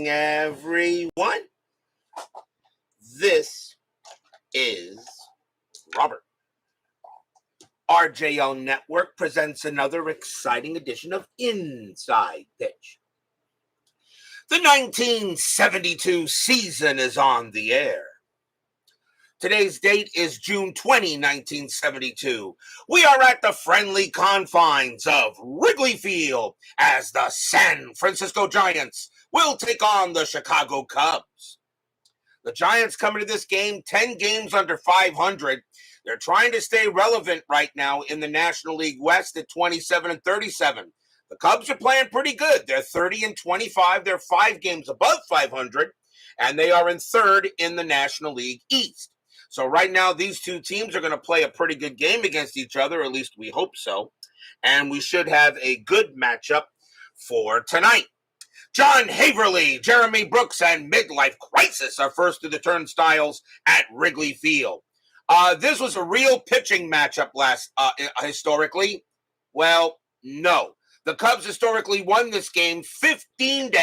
everyone. This is Robert. RJL Network presents another exciting edition of Inside Pitch. The 1972 season is on the air. Today's date is June 20, 1972. We are at the friendly confines of Wrigley Field as the San Francisco Giants will take on the Chicago Cubs. The Giants come into this game 10 games under 500. They're trying to stay relevant right now in the National League West at 27-37. The Cubs are playing pretty good. They're 30-25. They're 5 games above 500, and they are in third in the National League East. So right now, these two teams are going to play a pretty good game against each other, at least we hope so. And we should have a good matchup for tonight. John Haverly, Jeremy Brooks, and Midlife Crisis are first to the turnstiles at Wrigley Field. This was a real pitching matchup historically. Well, no. The Cubs historically won this game 15-8.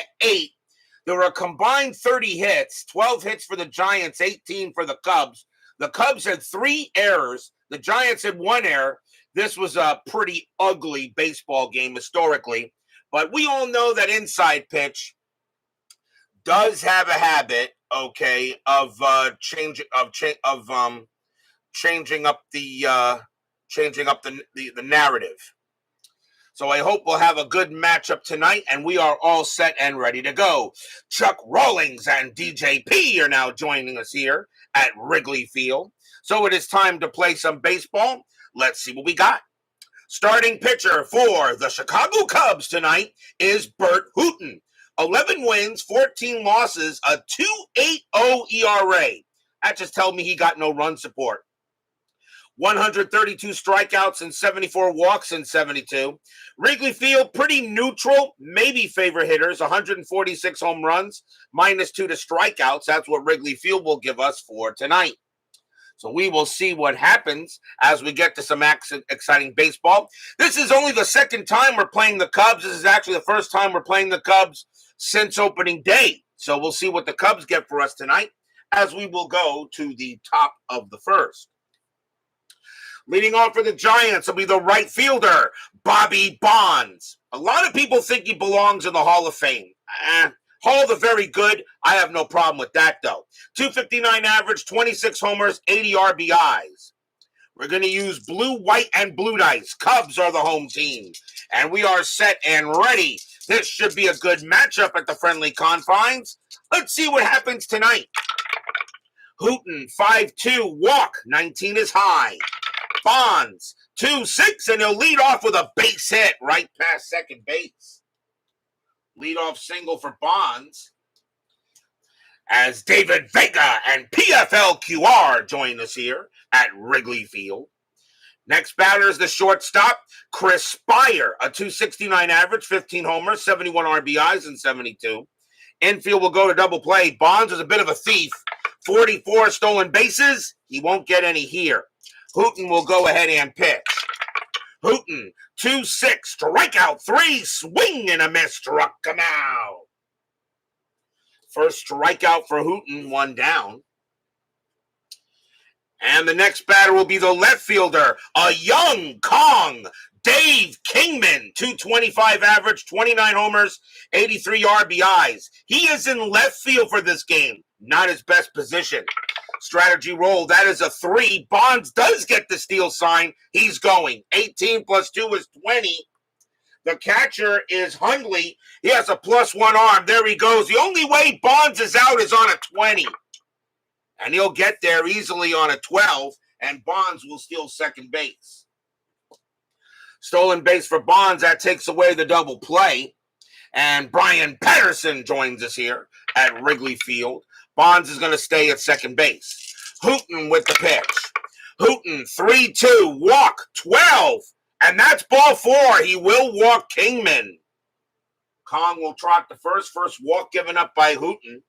There were a combined 30 hits, 12 hits for the Giants, 18 for the Cubs. The Cubs had 3 errors. The Giants had 1 error. This was a pretty ugly baseball game historically. But we all know that Inside Pitch does have a habit, okay, of changing up the narrative. So I hope we'll have a good matchup tonight, and we are all set and ready to go. Chuck Rawlings and DJP are now joining us here at Wrigley Field. So it is time to play some baseball. Let's see what we got. Starting pitcher for the Chicago Cubs tonight is Burt Hooton. 11 wins, 14 losses, a 2.80 ERA. That just tells me he got no run support. 132 strikeouts and 74 walks in 72. Wrigley Field, pretty neutral, maybe favorite hitters, 146 home runs, -2 to strikeouts. That's what Wrigley Field will give us for tonight. So we will see what happens as we get to some exciting baseball. This is only the second time we're playing the Cubs. This is actually the first time we're playing the Cubs since opening day. So we'll see what the Cubs get for us tonight as we will go to the top of the first. Leading off for the Giants will be the right fielder, Bobby Bonds. A lot of people think he belongs in the Hall of Fame. Hall of the very good. I have no problem with that, though. 259 average, 26 homers, 80 RBIs. We're going to use blue, white, and blue dice. Cubs are the home team. And we are set and ready. This should be a good matchup at the friendly confines. Let's see what happens tonight. Hooton, 5-2, walk, 19 is high. Bonds, 2-6, and he'll lead off with a base hit right past second base. Leadoff single for Bonds as David Vega and PFLQR join us here at Wrigley Field. Next batter is the shortstop, Chris Spire, a 269 average, 15 homers, 71 RBIs, and 72. Infield will go to double play. Bonds is a bit of a thief, 44 stolen bases. He won't get any here. Hooton will go ahead and pitch. Hooton, 2-6, strikeout 3, swing and a miss, struck him out. First strikeout for Hooton, 1 down. And the next batter will be the left fielder, a young Kong, Dave Kingman, 225 average, 29 homers, 83 RBIs. He is in left field for this game, not his best position. Strategy roll, that is a 3. Bonds does get the steal sign. He's going. 18 plus 2 is 20. The catcher is Hundley. He has a +1 arm. There he goes. The only way Bonds is out is on a 20. And he'll get there easily on a 12, and Bonds will steal second base. Stolen base for Bonds. That takes away the double play. And Brian Patterson joins us here at Wrigley Field. Bonds is going to stay at second base. Hooton with the pitch. Hooton, 3-2, walk, 12. And that's ball 4. He will walk Kingman. Kong will trot the first walk given up by Hooton.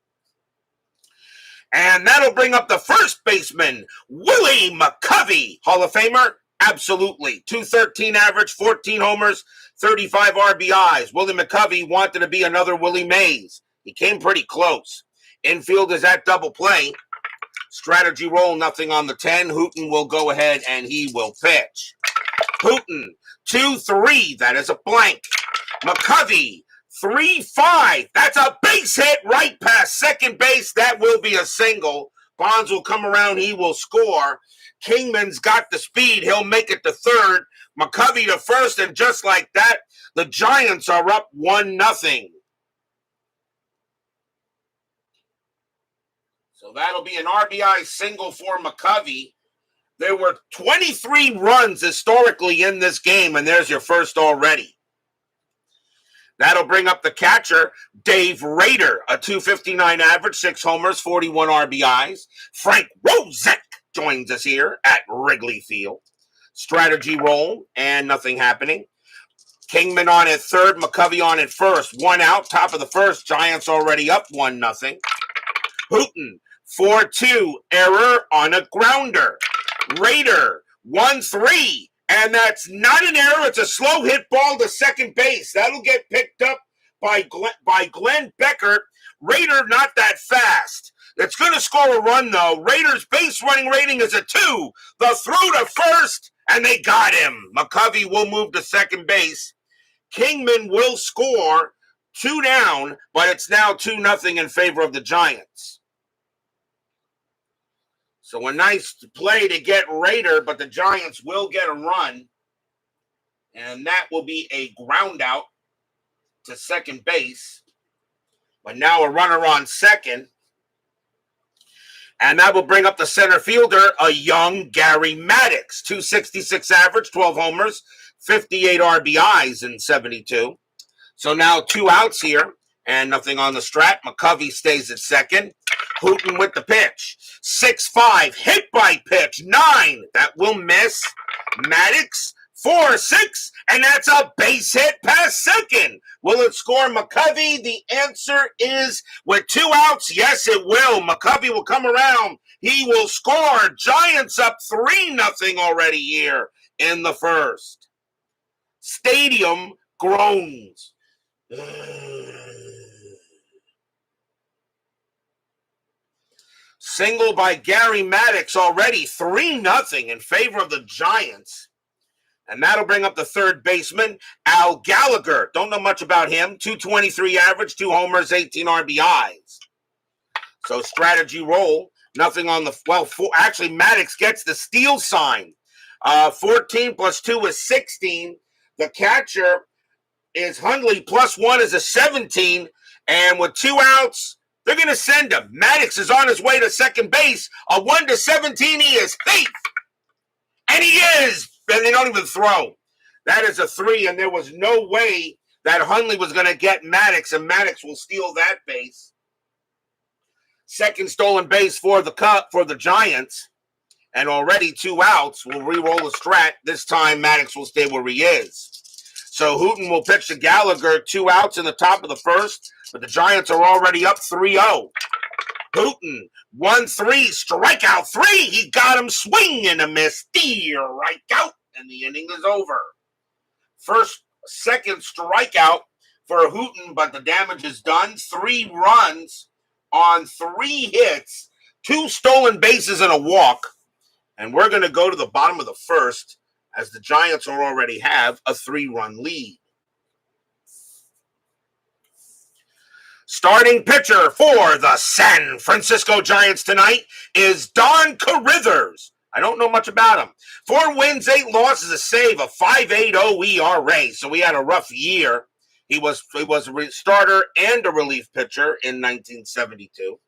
And that'll bring up the first baseman, Willie McCovey. Hall of Famer? Absolutely. 213 average, 14 homers, 35 RBIs. Willie McCovey wanted to be another Willie Mays. He came pretty close. Infield is at double play. Strategy roll, nothing on the 10. Hooton will go ahead and he will pitch. Hooton, 2-3. That is a blank. McCovey, 3-5. That's a base hit right past second base. That will be a single. Bonds will come around. He will score. Kingman's got the speed. He'll make it to third. McCovey to first. And just like that, the Giants are up 1-0. So that'll be an RBI single for McCovey. There were 23 runs historically in this game, and there's your first already. That'll bring up the catcher, Dave Rader, a .259 average, 6 homers, 41 RBIs. Frank Rozek joins us here at Wrigley Field. Strategy roll, and nothing happening. Kingman on at third, McCovey on at first. 1 out, top of the first. Giants already up 1-0. Hooton, 4-2, error on a grounder. Rader, 1-3, and that's not an error. It's a slow hit ball to second base. That'll get picked up by Glenn Becker. Rader not that fast. It's going to score a run, though. Rader's base running rating is a 2. The throw to first, and they got him. McCovey will move to second base. Kingman will score, 2 down, but it's now 2-0 in favor of the Giants. So a nice play to get Rader, but the Giants will get a run. And that will be a ground out to second base. But now a runner on second. And that will bring up the center fielder, a young Gary Maddox. .266 average, 12 homers, 58 RBIs in 72. So now 2 outs here and nothing on the strat. McCovey stays at second. Hooton with the pitch. 6-5, hit by pitch, 9. That will miss. Maddox, 4-6, and that's a base hit past second. Will it score McCovey? The answer is with 2 outs, yes, it will. McCovey will come around. He will score. Giants up 3-0 already here in the first. Stadium groans. Single by Gary Maddox already, 3-0 in favor of the Giants. And that'll bring up the third baseman, Al Gallagher. Don't know much about him. .223 average, 2 homers, 18 RBIs. So strategy roll, nothing on the, actually Maddox gets the steal sign. 14 plus 2 is 16. The catcher is Hundley, plus 1 is a 17. And with 2 outs, they're going to send him. Maddox is on his way to second base. A 1-17, he is safe. And he is. And they don't even throw. That is a 3, and there was no way that Hundley was going to get Maddox, and Maddox will steal that base. Second stolen base for the Giants. And already 2 outs. We'll re-roll the strat. This time, Maddox will stay where he is. So Hooton will pitch to Gallagher, 2 outs in the top of the first, but the Giants are already up 3-0. Hooton, 1-3, strikeout 3. He got him, swing and a miss, right out, and the inning is over. Second strikeout for Hooton, but the damage is done. 3 runs on 3 hits, 2 stolen bases and a walk, and we're going to go to the bottom of the first, as the Giants already have a 3-run lead. Starting pitcher for the San Francisco Giants tonight is Don Carrithers. I don't know much about him. 4 wins, 8 losses, a save, a 5.80 ERA. So he had a rough year. He was a starter and a relief pitcher in 1972.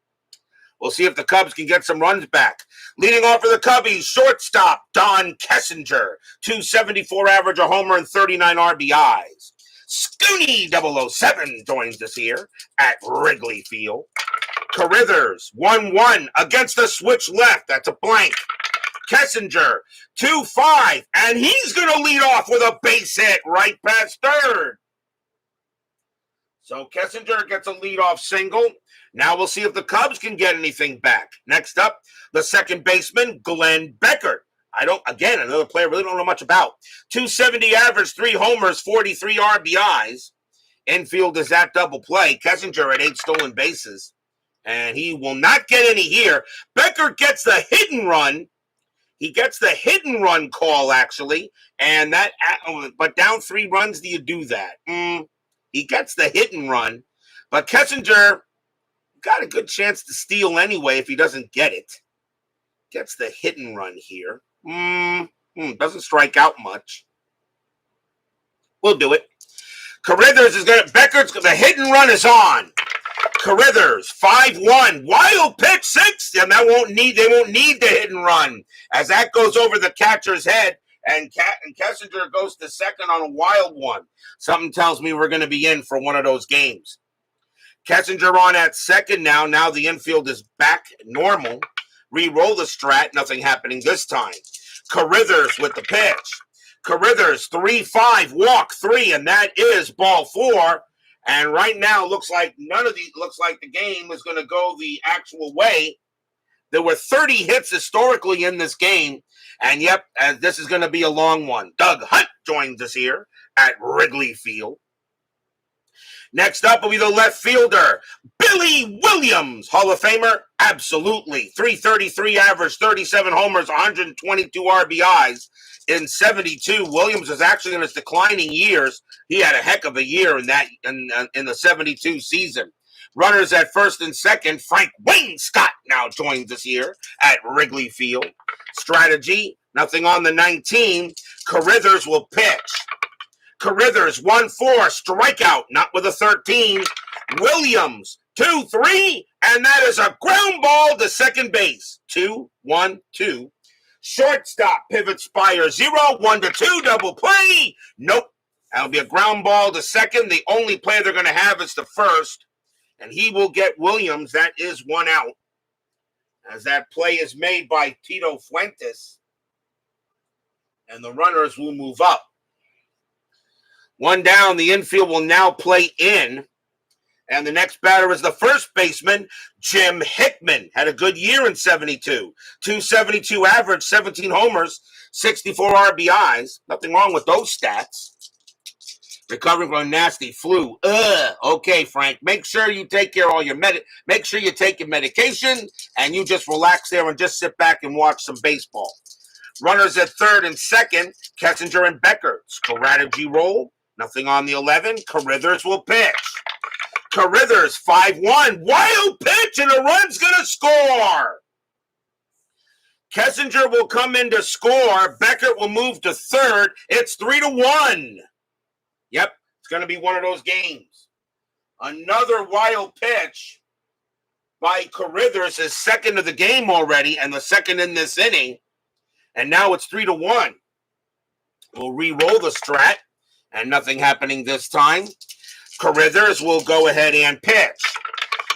We'll see if the Cubs can get some runs back. Leading off for the Cubbies, shortstop Don Kessinger, .274 average, a homer, and 39 RBIs. Scooney 007 joins us here at Wrigley Field. Carrithers, 1-1 against the switch left. That's a blank. Kessinger, 2-5, and he's going to lead off with a base hit right past third. So Kessinger gets a leadoff single. Now we'll see if the Cubs can get anything back. Next up, the second baseman, Glenn Becker. Another player I really don't know much about. .270 average, 3 homers, 43 RBIs. Infield is at double play. Kessinger at 8 stolen bases. And he will not get any here. Becker gets the hit and run. He gets the hit and run call, actually. And that, but down 3 runs, do you do that? He gets the hit and run. But Kessinger got a good chance to steal anyway if he doesn't get it. Gets the hit and run here. Doesn't strike out much. We'll do it. Carrithers is going to, the hit and run is on. Carrithers, 5-1. Wild pitch, 6. And they won't need the hit and run as that goes over the catcher's head. And Kessinger goes to second on a wild one. Something tells me we're going to be in for one of those games. Kessinger on at second now. Now the infield is back normal. Re-roll the strat. Nothing happening this time. Carrithers with the pitch. Carrithers, 3-5, walk 3, and that is ball 4. And right now, looks like the game is going to go the actual way. There were 30 hits historically in this game. And yep, this is going to be a long one. Doug Hunt joins us here at Wrigley Field. Next up will be the left fielder, Billy Williams, Hall of Famer. Absolutely. 333 average, 37 homers, 122 RBIs in 72. Williams is actually in his declining years. He had a heck of a year in the 72 season. Runners at first and second. Frank Wayne Scott now joins us here at Wrigley Field. Strategy, nothing on the 19. Carrithers will pitch. Carrithers, 1-4, strikeout, not with a 13. Williams, 2-3, and that is a ground ball to second base. 2-1-2. Shortstop, pivot spire, 0, 1-2, double play. Nope. That'll be a ground ball to second. The only play they're going to have is the first, and he will get Williams. That is 1 out. As that play is made by Tito Fuentes, and the runners will move up. 1 down, the infield will now play in. And the next batter is the first baseman, Jim Hickman. Had a good year in 72. 272 average, 17 homers, 64 RBIs. Nothing wrong with those stats. Recovering from a nasty flu. Okay, Frank. Make sure you take care of all your make sure you take your medication and you just relax there and just sit back and watch some baseball. Runners at third and second, Kessinger and Becker. Strategy roll. Nothing on the 11. Carrithers will pitch. Carrithers, 5-1. Wild pitch, and a run's going to score. Kessinger will come in to score. Beckert will move to third. It's 3-1. Yep, it's going to be one of those games. Another wild pitch by Carrithers, his second of the game already, and the second in this inning. And now it's 3-1. We'll re-roll the strat. And nothing happening this time. Carrithers will go ahead and pitch.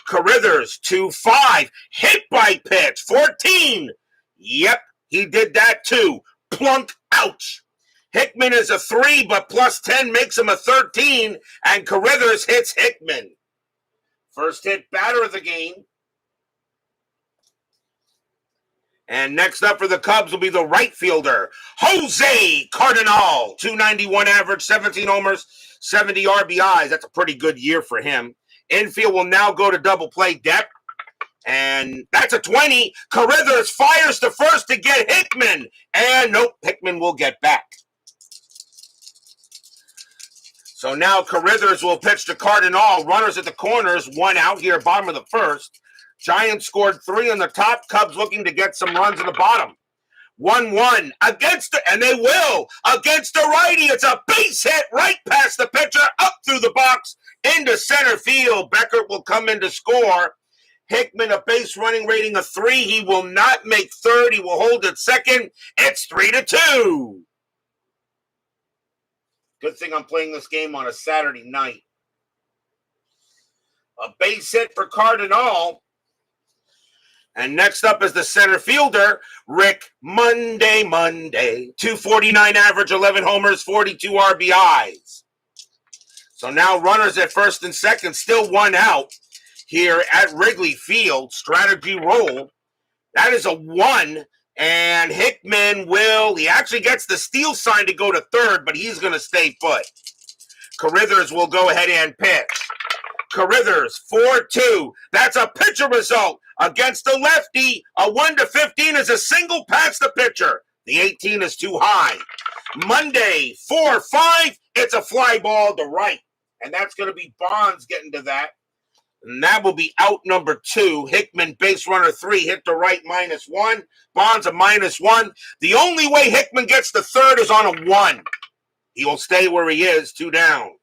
Carrithers, 2-5. Hit by pitch. 14. Yep, he did that too. Plunk. Ouch. Hickman is a 3, but plus 10 makes him a 13. And Carrithers hits Hickman. First hit batter of the game. And next up for the Cubs will be the right fielder, Jose Cardinal. 291 average, 17 homers, 70 RBIs. That's a pretty good year for him. Infield will now go to double play depth. And that's a 20. Carrithers fires to first to get Hickman. And nope, Hickman will get back. So now Carrithers will pitch to Cardinal. Runners at the corners, 1 out here, bottom of the first. Giants scored 3 on the top. Cubs looking to get some runs in the bottom. 1-1 and they will, against the righty. It's a base hit right past the pitcher, up through the box, into center field. Beckert will come in to score. Hickman, a base running rating of 3. He will not make third. He will hold at second. It's 3-2. Good thing I'm playing this game on a Saturday night. A base hit for Cardinal. And next up is the center fielder, Rick Monday. 249 average, 11 homers, 42 RBIs. So now runners at first and second, still 1 out here at Wrigley Field. Strategy roll. That is a 1. And Hickman he actually gets the steal sign to go to third, but he's going to stay put. Carrithers will go ahead and pitch. Carrithers, 4-2. That's a pitcher result against the lefty. A 1-15 is a single past the pitcher. The 18 is too high. Monday, 4-5. It's a fly ball to right. And that's going to be Bonds getting to that. And that will be out number 2. Hickman, base runner 3, hit to right, -1. Bonds a -1. The only way Hickman gets the third is on a 1. He will stay where he is, 2 down.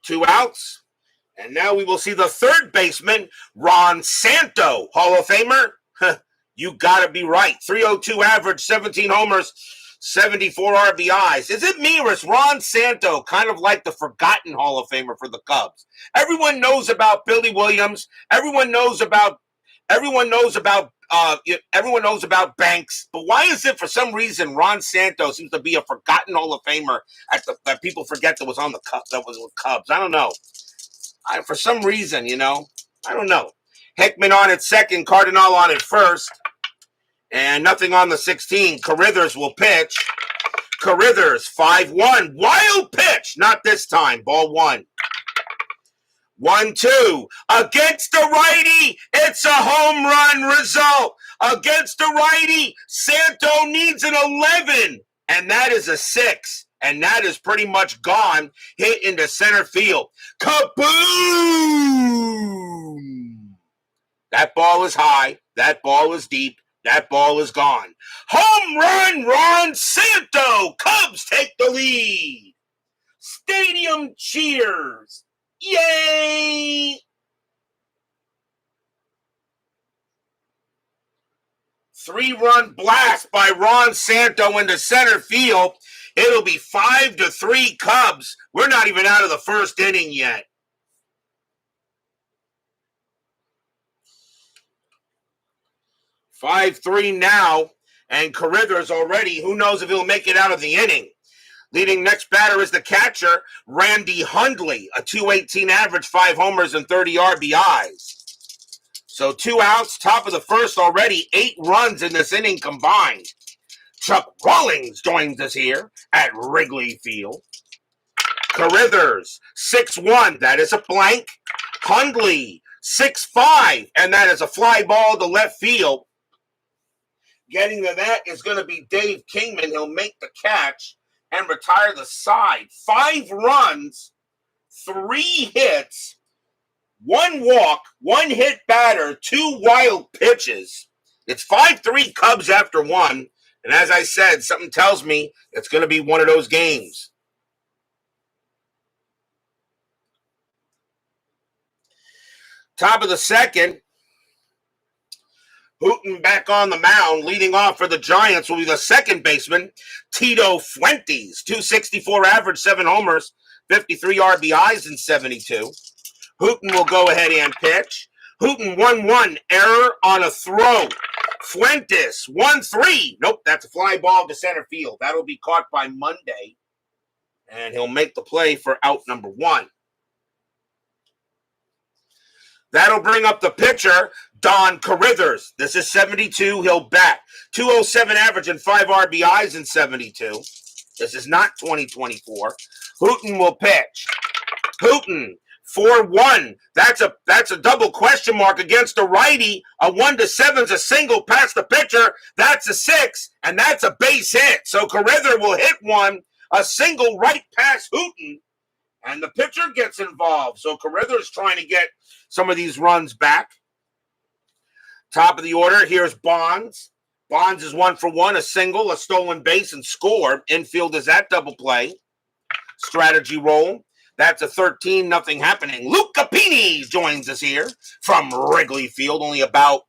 2 outs. And now we will see the third baseman, Ron Santo, Hall of Famer. You got to be right. 302 average, 17 homers, 74 RBIs. Is it me or is Ron Santo kind of like the forgotten Hall of Famer for the Cubs? Everyone knows about Billy Williams. Everyone knows about Banks. But why is it for some reason Ron Santo seems to be a forgotten Hall of Famer that people forget that was on the Cubs, that was with Cubs? I don't know. For some reason, I don't know. Hickman on at second, Cardinal on at first. And nothing on the 16. Carrithers will pitch. Carrithers, 5-1. Wild pitch. Not this time. Ball 1. 1-2. Against the righty. It's a home run result. Against the righty. Santo needs an 11. And that is a 6. And that is pretty much gone. Hit into center field. Kaboom! That ball is high. That ball is deep. That ball is gone. Home run, Ron Santo. Cubs take the lead. Stadium cheers. Yay! 3-run blast by Ron Santo into center field. It'll be 5-3 Cubs. We're not even out of the first inning yet. 5-3 now, and Carrithers already, who knows if he'll make it out of the inning. Leading next batter is the catcher, Randy Hundley, a 218 average, 5 homers and 30 RBIs. So 2 outs, top of the first already, 8 runs in this inning combined. Chuck Rawlings joins us here at Wrigley Field. Carrithers, 6-1, that is a blank. Hundley, 6-5, and that is a fly ball to left field. Getting to that is going to be Dave Kingman. He'll make the catch and retire the side. 5 runs, 3 hits, 1 walk, 1 hit batter, 2 wild pitches. It's 5-3 Cubs after 1. And as I said, something tells me it's going to be one of those games. Top of the second. Hooton back on the mound, leading off for the Giants will be the second baseman, Tito Fuentes, 264 average, 7 homers, 53 RBIs in 72. Hooton will go ahead and pitch. Hooton 1-1, error on a throw. Fuentes 1-3. Nope, that's a fly ball to center field. That'll be caught by Monday, and he'll make the play for out number 1. That'll bring up the pitcher, Don Carrithers. This is 72. He'll bat. 207 average and 5 RBIs in 72. This is not 2024. Hooton will pitch. Hooton, 4-1. That's a double question mark against the righty. A 1-7 is a single past the pitcher. That's a 6, and that's a base hit. So Carrithers will hit one, a single right past Hooton, and the pitcher gets involved. So Carrithers trying to get some of these runs back. Top of the order, here's Bonds. Bonds is 1 for 1, a single, a stolen base, and scored. Infield is that double play. Strategy roll. That's a 13-0 happening. Luke Capini joins us here from Wrigley Field, only about,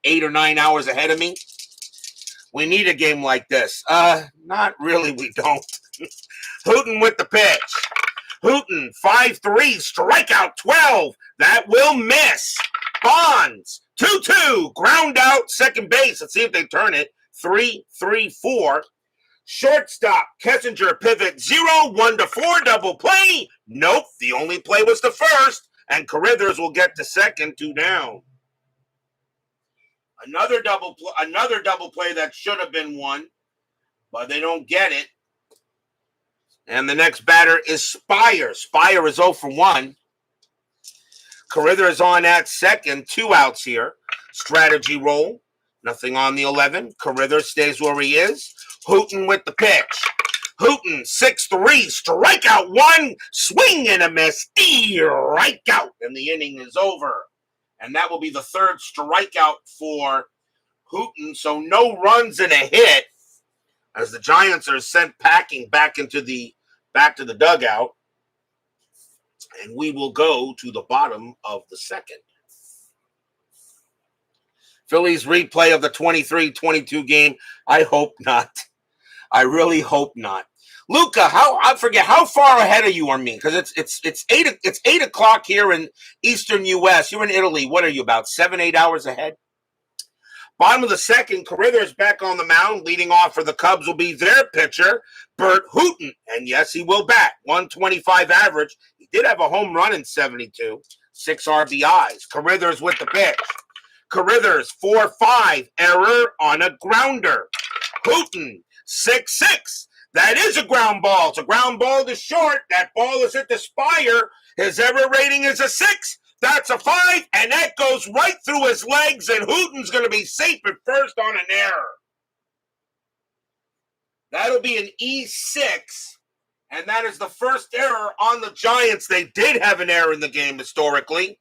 8 or 9 hours ahead of me? We need a game like this. Not really, we don't. Hooton with the pitch. Hooton, 5-3, strikeout 12. That will miss. Bonds, 2-2, ground out, second base. Let's see if they turn it. 3-3-4. Shortstop, Kessinger, pivot, 0, 1-4, double play. Nope, the only play was the first, and Carrithers will get to second, 2 down. Another double play that should have been 1, but they don't get it. And the next batter is Spire. Spire is 0 for 1. Carrithers is on at second. 2 outs here. Strategy roll. Nothing on the 11. Carrithers stays where he is. Hooton with the pitch. Hooton, 6-3, strikeout 1, swing and a miss, strikeout, and the inning is over. And that will be the third strikeout for Hooton, so no runs and a hit as the Giants are sent packing back to the dugout. And we will go to the bottom of the second. Phillies replay of the 23-22 game. I hope not. I really hope not. Luca, I forget how far ahead are you on me? Because it's 8 o'clock here in Eastern U.S. You're in Italy. What are you, about 7-8 hours ahead? Bottom of the second, Carrithers back on the mound. Leading off for the Cubs will be their pitcher, Burt Hooton. And yes, he will bat. 125 average. He did have a home run in 72. 6 RBIs. Carrithers with the pitch. Carrithers, 4-5. Error on a grounder. Hooton, 6-6. That is a ground ball. It's a ground ball to short. That ball is at the Spire. His error rating is a 6. That's a 5. And that goes right through his legs. And Hooton's going to be safe at first on an error. That'll be an E6. And that is the first error on the Giants. They did have an error in the game historically.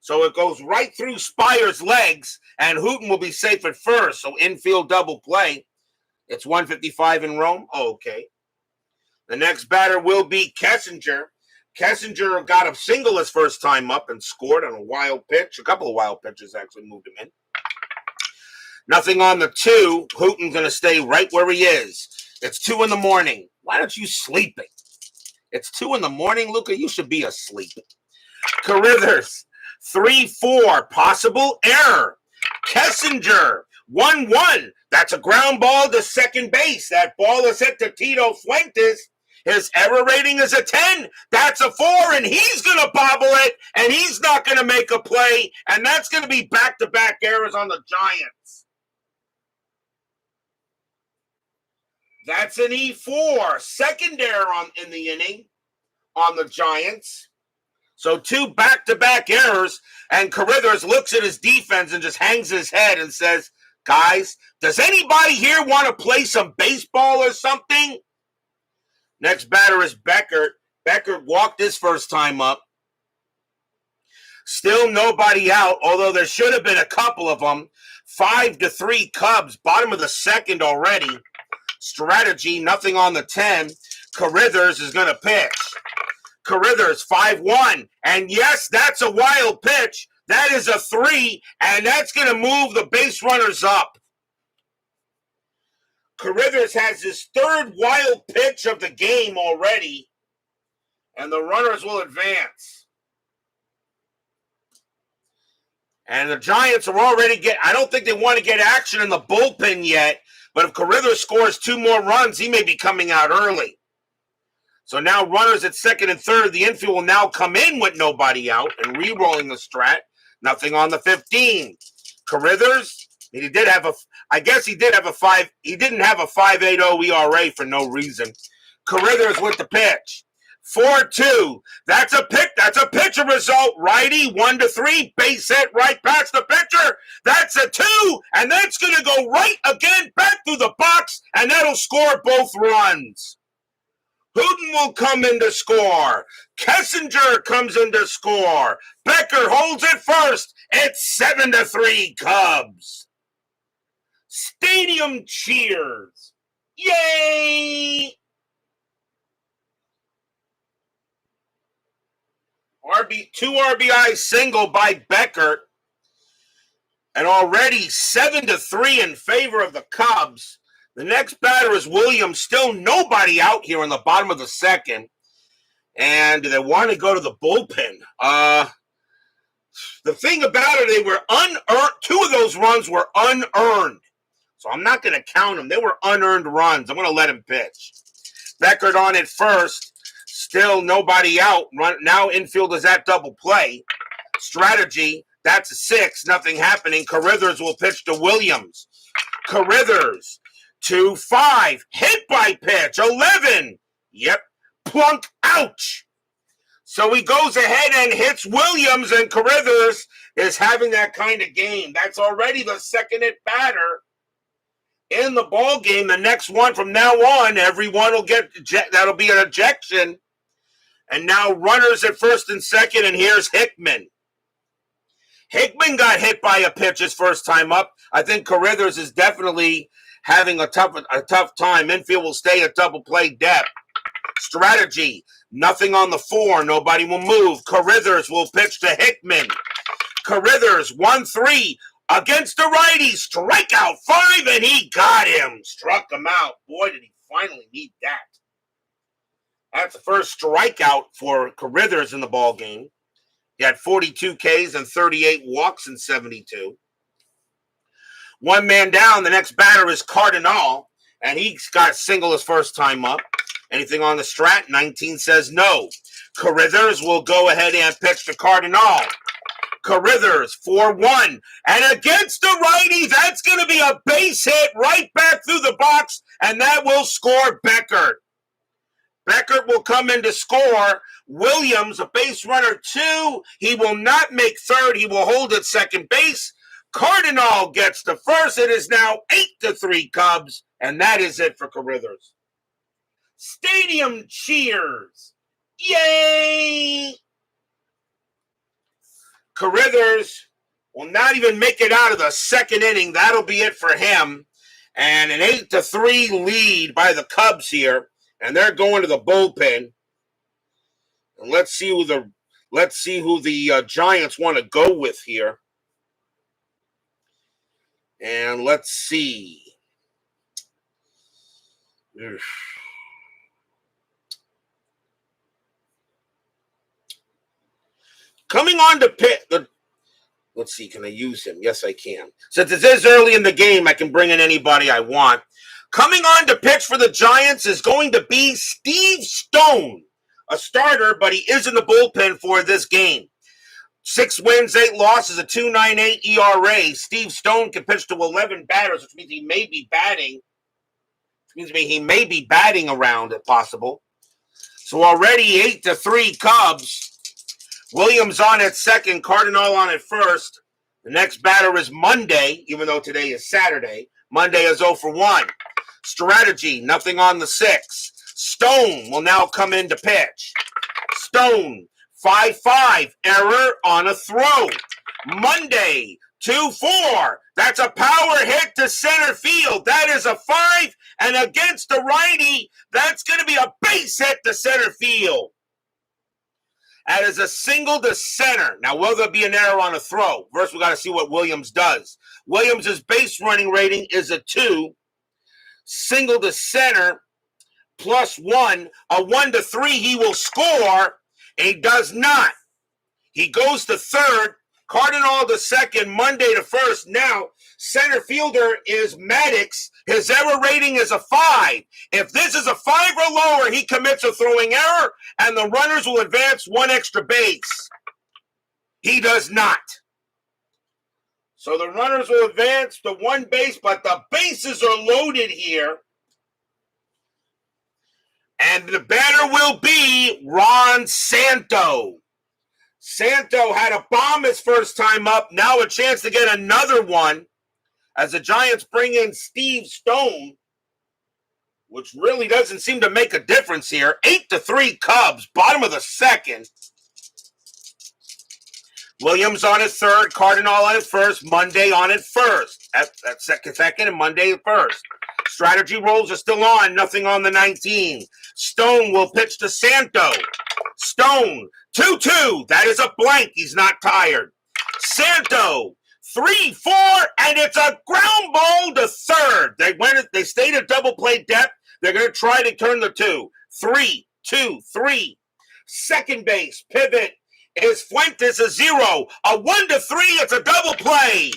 So it goes right through Spire's legs. And Hooton will be safe at first. So infield double play. It's 155 in Rome. Oh, okay. The next batter will be Kessinger. Kessinger got a single his first time up and scored on a wild pitch. A couple of wild pitches actually moved him in. Nothing on the 2. Hooton's going to stay right where he is. It's 2 in the morning. Why aren't you sleeping? It's 2 in the morning, Luca. You should be asleep. Carrithers, 3-4. Possible error. Kessinger, 1-1. That's a ground ball to second base. That ball is hit to Tito Fuentes. His error rating is a 10. That's a 4, and he's going to bobble it, and he's not going to make a play, and that's going to be back-to-back errors on the Giants. That's an E4. Second error in the inning on the Giants. So 2 back-to-back errors, and Carrithers looks at his defense and just hangs his head and says, guys, does anybody here want to play some baseball or something? Next batter is Beckert. Beckert walked his first time up. Still nobody out, although there should have been a couple of them. 5-3 Cubs, bottom of the second already. Strategy, nothing on the 10. Carrithers is going to pitch. Carrithers, 5-1. And yes, that's a wild pitch. That is a 3, and that's going to move the base runners up. Carrithers has his 3rd wild pitch of the game already, and the runners will advance. And the Giants are already I don't think they want to get action in the bullpen yet, but if Carrithers scores 2 more runs, he may be coming out early. So now runners at second and third, the infield will now come in with nobody out and re-rolling the strat. Nothing on the 15. Carrithers, he did have I guess he did have a 5. He didn't have a 5.80 ERA for no reason. Carrithers with the pitch. 4-2. That's a pitcher result. Righty, 1-3. Base hit right past the pitcher. That's a 2. And that's going to go right again back through the box. And that'll score both runs. Hooton will come in to score. Kessinger comes in to score. Becker holds it first. It's 7-3 Cubs. Stadium cheers. Yay! 2 RBI single by Beckert. And already 7-3 in favor of the Cubs. The next batter is Williams. Still nobody out here in the bottom of the second. And they want to go to the bullpen. The thing about it, they were unearned. 2 of those runs were unearned. So I'm not going to count them. They were unearned runs. I'm going to let him pitch. Beckert on it first. Still nobody out. Now infield is at double play. Strategy, that's a 6. Nothing happening. Carrithers will pitch to Williams. Carrithers, 2-5. Hit by pitch. 11. Yep. Plunk. Ouch. So he goes ahead and hits Williams, and Carrithers is having that kind of game. That's already the second at batter in the ball game. The next one from now on, everyone will get that'll be an ejection. And now runners at first and second, and here's Hickman. Hickman got hit by a pitch his first time up. I think Carrithers is definitely having a tough time. Infield will stay at double play depth. Strategy. Nothing on the 4. Nobody will move. Carrithers will pitch to Hickman. Carrithers, 1-3 against the righty. Strikeout 5, and he got him. Struck him out. Boy, did he finally need that. That's the first strikeout for Carrithers in the ball game. He had 42 Ks and 38 walks in 72. One man down. The next batter is Cardinal, and he's got single his first time up. Anything on the strat? 19 says no. Carrithers will go ahead and pitch to Cardinal. Carrithers, 4-1. And against the righty, that's going to be a base hit right back through the box, and that will score Beckert. Beckert will come in to score. Williams, a base runner, 2. He will not make third. He will hold at second base. Cardinal gets the first. It is now 8-3 Cubs, and that is it for Carrithers. Stadium cheers. Yay! Carrithers will not even make it out of the second inning. That'll be it for him. And an 8-3 lead by the Cubs here. And they're going to the bullpen. And let's see who the Giants want to go with here. And let's see. Coming on to let's see, can I use him? Yes, I can. Since it is early in the game, I can bring in anybody I want. Coming on to pitch for the Giants is going to be Steve Stone, a starter, but he is in the bullpen for this game. 6 wins, 8 losses, a 2.98 ERA. Steve Stone can pitch to 11 batters, which means he may be batting. He may be batting around if possible. So already 8-3 Cubs. Williams on at second, Cardinal on at first. The next batter is Monday, even though today is Saturday. Monday is 0-1. Strategy, nothing on the 6. Stone will now come in to pitch. Stone, 5-5, error on a throw. Monday, 2-4. That's a power hit to center field. That is a 5, and against the righty, that's going to be a base hit to center field. That is a single to center. Now, will there be an error on a throw? First, we got to see what Williams does. Williams' base running rating is a 2. Single to center, +1. A 1-3, he will score, and he does not. He goes to third. Cardinal to second, Monday to first. Now, center fielder is Maddox. His error rating is a 5. If this is a 5 or lower, he commits a throwing error, and the runners will advance 1 extra base. He does not. So the runners will advance to 1 base, but the bases are loaded here. And the batter will be Ron Santo. Santo had a bomb his first time up. Now a chance to get another one as the Giants bring in Steve Stone, which really doesn't seem to make a difference here. 8-3 Cubs, bottom of the second. Williams on his third, Cardinal on his first, Monday on his first. That's second, and Monday first. Strategy rolls are still on, nothing on the 19. Stone will pitch to Santo. Stone, 2-2. That is a blank. He's not tired. Santo, 3-4, and it's a ground ball to third. They stayed at double play depth. They're going to try to turn the 2. 3-2-3. Second base, pivot is Fuentes a 0. A 1-3, it's a double play.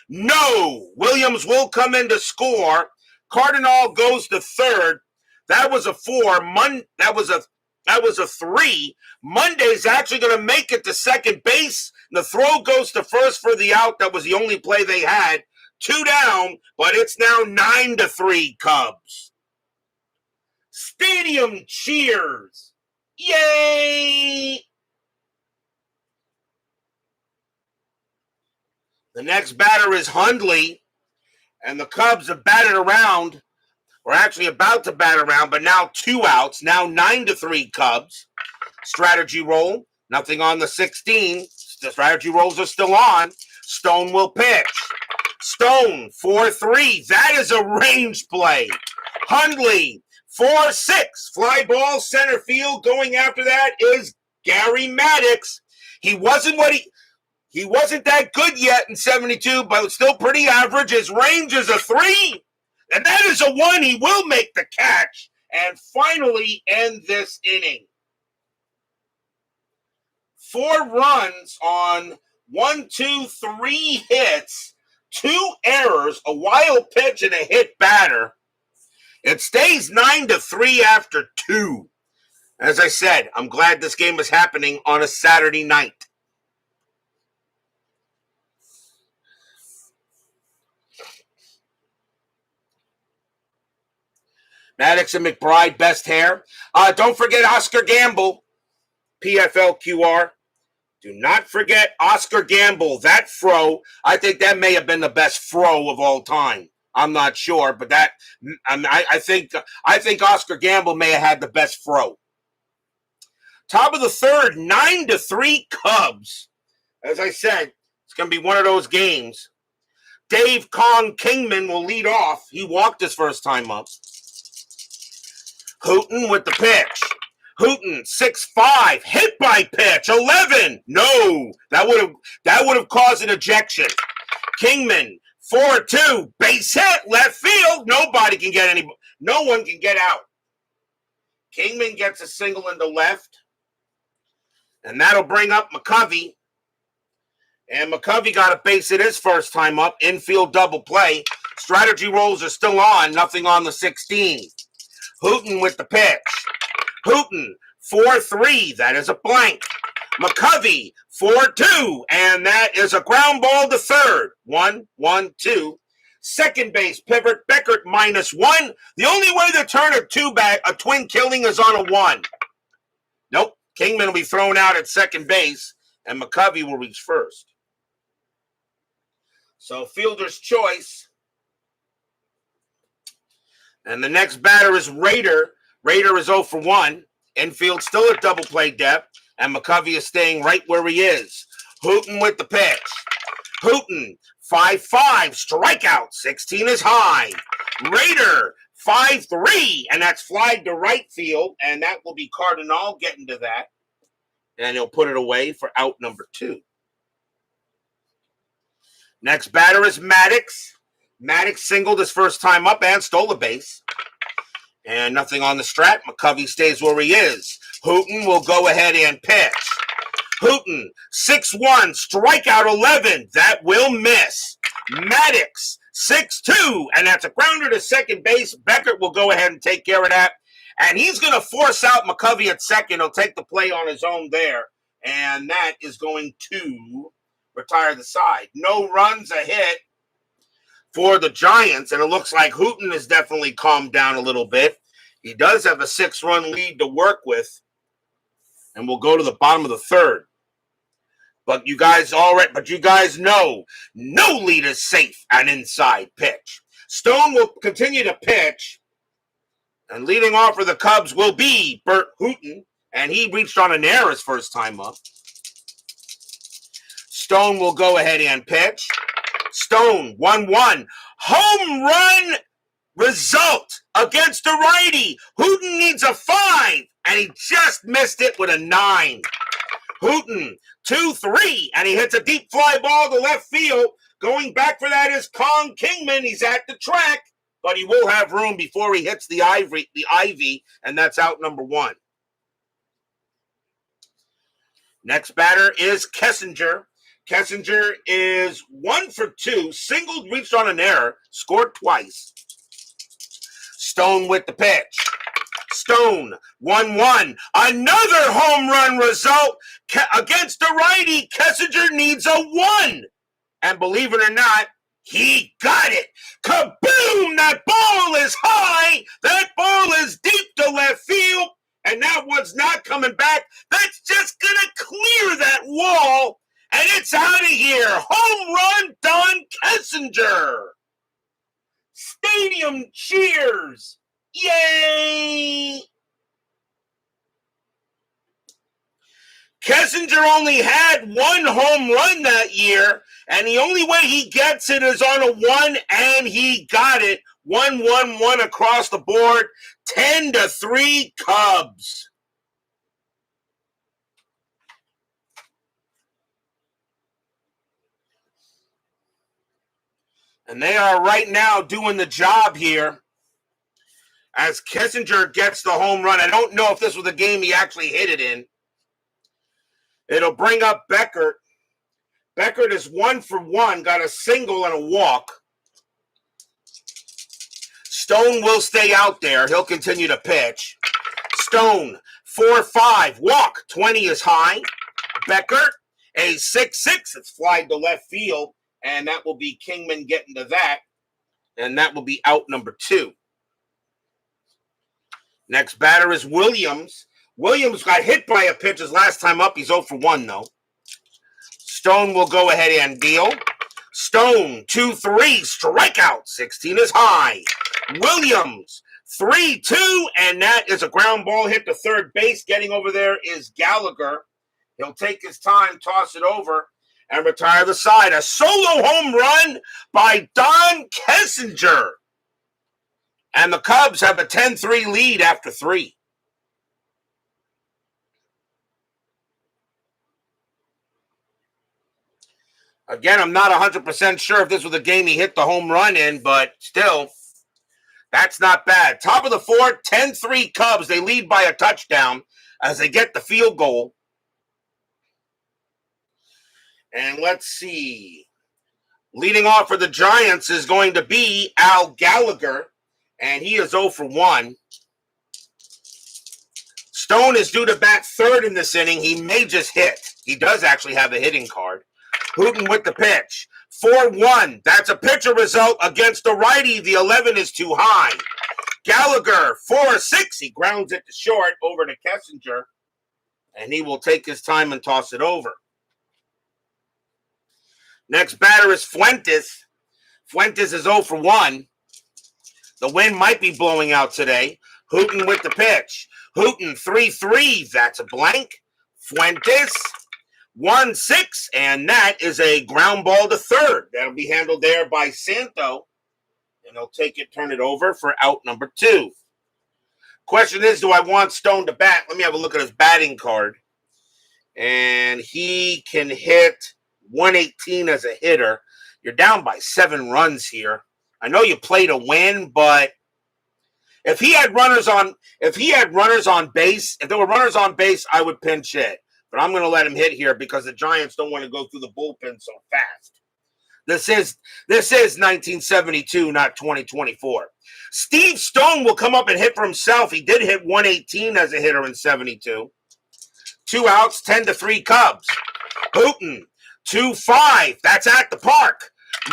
No. Williams will come in to score. Cardinal goes to third. That was a 4. That was a 3. Monday's actually going to make it to second base. The throw goes to first for the out. That was the only play they had. 2 down, but it's now 9-3 Cubs. Stadium cheers. Yay! The next batter is Hundley, and the Cubs have batted around. We're actually about to bat around, but now 2 outs. Now 9-3 Cubs. Strategy roll. Nothing on the 16. The strategy rolls are still on. Stone will pitch. Stone, 4-3. That is a range play. Hundley, 4-6. Fly ball, center field. Going after that is Gary Maddox. He wasn't that good yet in 72, but still pretty average. His range is a 3. And that is a 1. He will make the catch and finally end this inning. 4 runs on 1, 2, 3 hits, 2 errors, a wild pitch, and a hit batter. It stays 9-3 after 2. As I said, I'm glad this game is happening on a Saturday night. Maddox and McBride, best hair. Don't forget Oscar Gamble, PFLQR. Do not forget Oscar Gamble, that fro. I think that may have been the best fro of all time. I'm not sure, but I think Oscar Gamble may have had the best fro. Top of the third, 9-3 Cubs. As I said, it's going to be one of those games. Dave Kong Kingman will lead off. He walked his first time up. Hooton with the pitch. Hooton, 6-5, hit by pitch, 11. No, that would have caused an ejection. Kingman, 4-2, base hit, left field. No one can get out. Kingman gets a single into left, and that'll bring up McCovey. And McCovey got a base hit his first time up, infield double play. Strategy rolls are still on, nothing on the 16. Hooton with the pitch. Hooton, 4-3. That is a blank. McCovey, 4-2. And that is a ground ball to third. 1-1-2. Second base, pivot, Beckert, -1. The only way to turn a twin killing is on a 1. Nope. Kingman will be thrown out at second base, and McCovey will reach first. So fielder's choice. And the next batter is Rader. Rader is 0-for-1. Infield still at double play depth. And McCovey is staying right where he is. Hooton with the pitch. Hooton, 5-5. Strikeout. 16 is high. Rader, 5-3. And that's flied to right field. And that will be Cardinal getting to that. And he'll put it away for out number 2. Next batter is Maddox. Maddox singled his first time up and stole a base. And nothing on the strat. McCovey stays where he is. Hooton will go ahead and pitch. Hooton, 6-1, strikeout 11. That will miss. Maddox, 6-2, and that's a grounder to second base. Beckert will go ahead and take care of that. And he's going to force out McCovey at second. He'll take the play on his own there. And that is going to retire the side. No runs, a hit for the Giants, and it looks like Hooton has definitely calmed down a little bit. He does have a 6-run lead to work with, and we'll go to the bottom of the third. But you guys know no lead is safe an inside pitch. Stone will continue to pitch, and leading off for the Cubs will be Burt Hooton, and he reached on an error his first time up. Stone will go ahead and pitch. Stone, 1-1. Home run result against a righty. Hooton needs a 5, and he just missed it with a 9. Hooton, 2-3, and he hits a deep fly ball to left field. Going back for that is Kong Kingman. He's at the track, but he will have room before he hits the ivy, and that's out number 1. Next batter is Kessinger. Kessinger is 1-for-2, singled, reached on an error, scored twice. Stone with the pitch. Stone, 1-1. Another home run result against a righty. Kessinger needs a 1. And believe it or not, he got it. Kaboom! That ball is high. That ball is deep to coming back. That's just going to clear that wall, and it's out of here. Home run, Don Kessinger. Stadium cheers. Yay! Kessinger only had one home run that year, and the only way he gets it is on a 1, and he got it. 1-1-1 across the board, 10-3 Cubs. And they are right now doing the job here as Kessinger gets the home run. I don't know if this was the game he actually hit it in. It'll bring up Beckert. Beckert is 1 for 1, got a single and a walk. Stone will stay out there. He'll continue to pitch. Stone, 4-5, walk, 20 is high. Beckert, a 6-6, it's flied to left field, and that will be Kingman getting to that, and that will be out number 2. Next batter is Williams. Williams got hit by a pitch his last time up. He's 0 for 1, though. Stone will go ahead and deal. Stone, 2-3, strikeout, 16 is high. Williams, 3-2, and that is a ground ball hit to third base. Getting over there is Gallagher. He'll take his time, toss it over, and retire the side. A solo home run by Don Kessinger. And the Cubs have a 10-3 lead after 3. Again, I'm not 100% sure if this was the game he hit the home run in, but still, that's not bad. Top of the 4th, 10-3 Cubs. They lead by a touchdown as they get the field goal. And let's see. Leading off for the Giants is going to be Al Gallagher, and he is 0 for 1. Stone is due to bat third in this inning. He may just hit. He does actually have a hitting card. Hooton with the pitch. 4-1. That's a pitcher result against the righty. The 11 is too high. Gallagher, 4-6. He grounds it to short over to Kessinger, and he will take his time and toss it over. Next batter is Fuentes. Fuentes is 0 for 1. The wind might be blowing out today. Hooton with the pitch. Hooton, 3-3. That's a blank. Fuentes, 1-6, and that is a ground ball to third. That'll be handled there by Santo, and he'll take it, turn it over for out number 2. Question is, do I want Stone to bat? Let me have a look at his batting card. And he can hit 118 as a hitter. You're down by 7 runs here. I know you play to win, but if he had runners on base, if there were runners on base, I would pinch hit. But I'm going to let him hit here because the Giants don't want to go through the bullpen so fast. This is 1972, not 2024. Steve Stone will come up and hit for himself. He did hit 118 as a hitter in 72. 2 outs, 10-3 Cubs. Hooton, 2-5. That's at the park.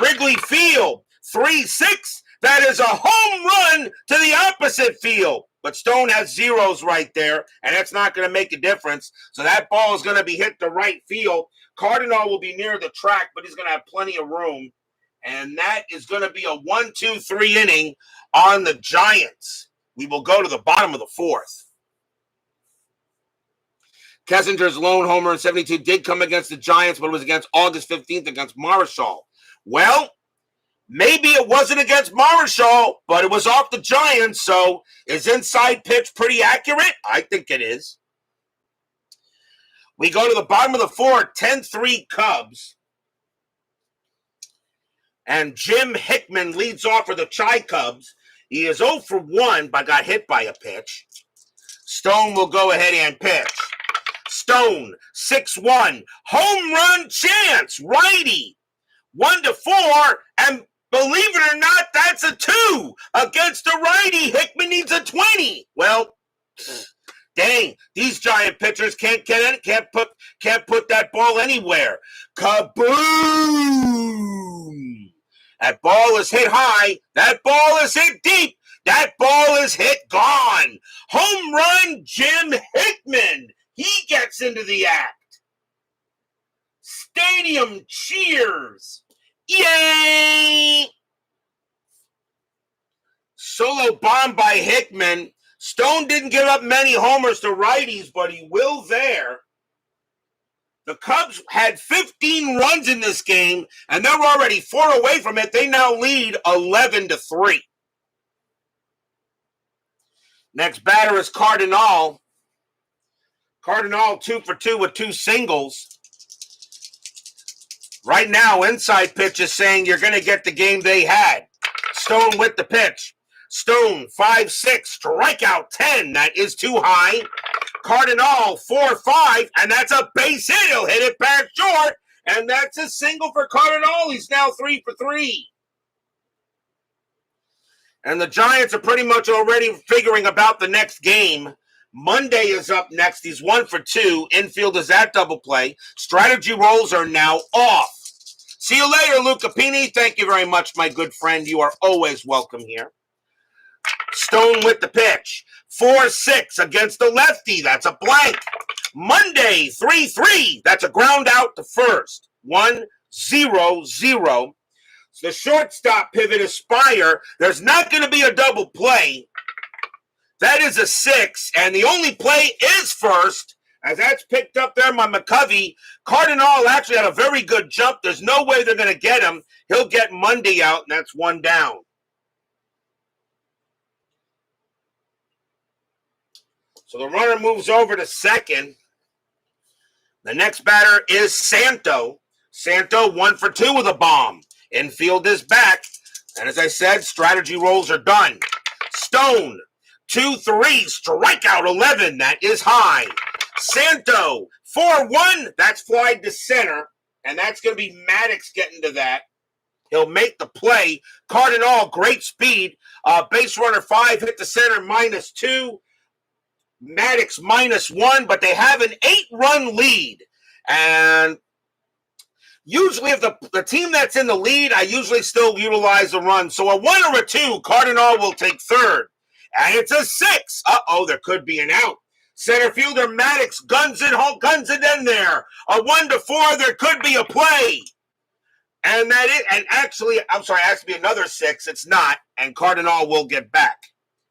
Wrigley Field, 3-6. That is a home run to the opposite field. But Stone has zeros right there, and that's not going to make a difference. So that ball is going to be hit to right field. Cardinal will be near the track, but he's going to have plenty of room. And that is going to be a 1-2-3 inning on the Giants. We will go to the bottom of the 4th. Kessinger's lone homer in 72 did come against the Giants, but it was against August 15th against Marshall. Well, maybe it wasn't against Marshall, but it was off the Giants, so is inside pitch pretty accurate? I think it is. We go to the bottom of the 4th, 10-3 Cubs. And Jim Hickman leads off for the Chi Cubs. He is 0 for 1, but got hit by a pitch. Stone will go ahead and pitch. Stone, 6-1. Home run chance, righty. 1-4, and believe it or not, that's a 2 against a righty. Hickman needs a 20. Well, dang, these Giant pitchers can't put that ball anywhere. Kaboom! That ball is hit high. That ball is hit deep. That ball is hit, gone. Home run, Jim Hickman. He gets into the act. Stadium cheers. Yay! Solo bomb by Hickman. Stone didn't give up many homers to righties, but he will there. The Cubs had 15 runs in this game, and they're already 4 away from it. They now lead 11-3. Next batter is Cardinal. Cardinal 2 for 2 with 2 singles. Right now, Inside Pitch is saying you're going to get the game they had. Stone with the pitch. Stone 5-6, strikeout 10. That is too high. Cardinal 4-5, and that's a base hit. He'll hit it back short, and that's a single for Cardinal. He's now 3 for 3. And the Giants are pretty much already figuring about the next game. Monday is up next. He's 1 for 2. Infield is at double play. Strategy rolls are now off. See you later, Luca Pini. Thank you very much, my good friend. You are always welcome here. Stone with the pitch. 4-6 against the lefty. That's a blank. Monday, 3-3. That's a ground out to first. 1-0-0. The shortstop pivot is Spire. There's not going to be a double play. That is a 6, and the only play is first, as that's picked up there by McCovey. Cardinal actually had a very good jump. There's no way they're going to get him. He'll get Monday out, and that's 1 down. So the runner moves over to second. The next batter is Santo. Santo 1 for 2 with a bomb. Infield is back. And as I said, strategy rolls are done. Stone, 2-3, strikeout 11. That is high. Santo, 4-1. That's flied to center. And that's going to be Maddox getting to that. He'll make the play. Cardinal, great speed. Base runner 5 hit the center, -2. Maddox -1, but they have an 8-run lead. And usually if the team that's in the lead, I usually still utilize a run. So a 1 or a 2, Cardinal will take third. And it's a 6. Uh-oh, there could be an out. Center fielder Maddox guns it in there. A 1-4, there could be a play. And actually, I'm sorry, it has to be another 6. It's not. And Cardinal will get back.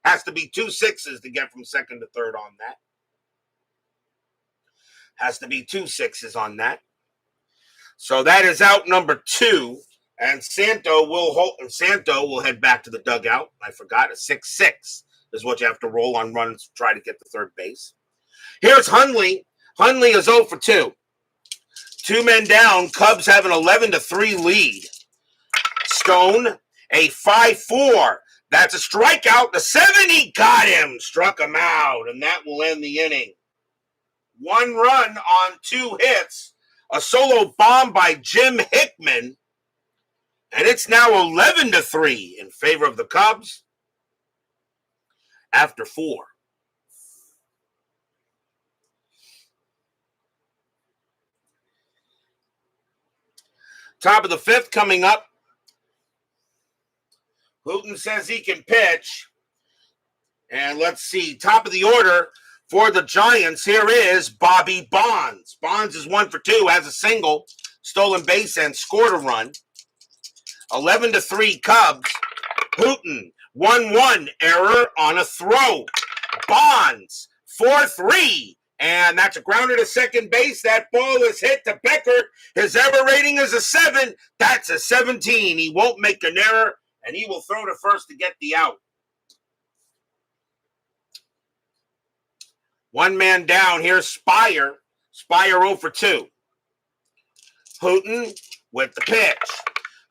Has to be 2 6s to get from second to third on that. Has to be 2 6s on that. So that is out number 2. And Santo will head back to the dugout. I forgot, a 6-6 is what you have to roll on runs to try to get to third base. Here's Hundley. Hundley is 0 for 2. 2 men down. Cubs have an 11-3 lead. Stone, a 5-4. That's a strikeout. The 70 got him. Struck him out, and that will end the inning. 1 run on 2 hits. A solo bomb by Jim Hickman. And it's now 11-3 in favor of the Cubs after 4. Top of the 5th coming up. Hooton says he can pitch. And let's see, top of the order for the Giants, here is Bobby Bonds. Bonds is 1 for 2, has a single, stolen base, and scored a run. 11-3 Cubs. Hooton, 1-1, error on a throw. Bonds, 4-3, and that's a grounder to second base. That ball is hit to Beckert. His error rating is a 7. That's a 17. He won't make an error, and he will throw to first to get the out. 1 man down. Here's Spire. Spire 0 for 2. Hooton with the pitch.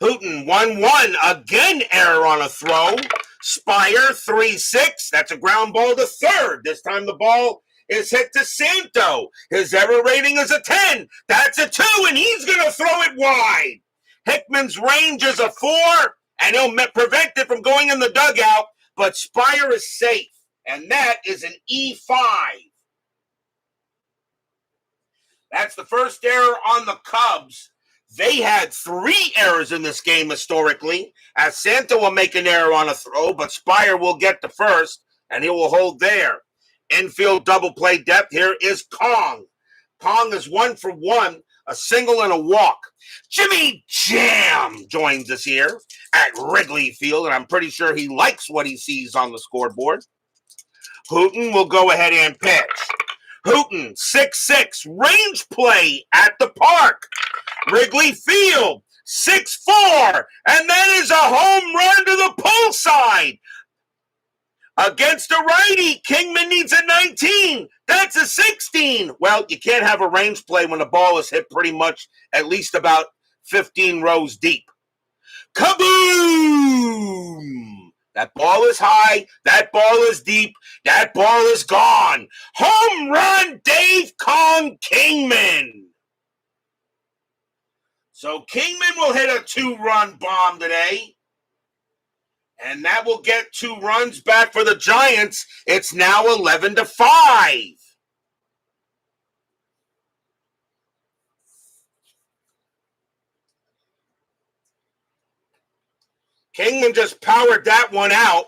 Hooton 1-1. Again, error on a throw. Spire 3-6. That's a ground ball to third. This time the ball is hit to Santo. His error rating is a 10. That's a 2, and he's going to throw it wide. Hickman's range is a 4, and he'll prevent it from going in the dugout, but Spire is safe, and that is an E5. That's the first error on the Cubs. They had 3 errors in this game historically, as Santa will make an error on a throw, but Spire will get the first, and he will hold there. Infield double play depth. Here is Kong. Kong is 1 for 1, a single and a walk. Jimmy Jam joins us here at Wrigley Field, and I'm pretty sure he likes what he sees on the scoreboard. Hooton will go ahead and pitch. Hooton, 6'6", range play at the park. Wrigley Field, 6'4", and that is a home run to the pull side. Against a righty, Kingman needs a 19. That's a 16. Well, you can't have a range play when the ball is hit pretty much at least about 15 rows deep. Kaboom! That ball is high. That ball is deep. That ball is gone. Home run, Dave Kong Kingman. So Kingman will hit a 2-run bomb today. And that will get 2 runs back for the Giants. It's now 11-5. Kingman just powered that one out.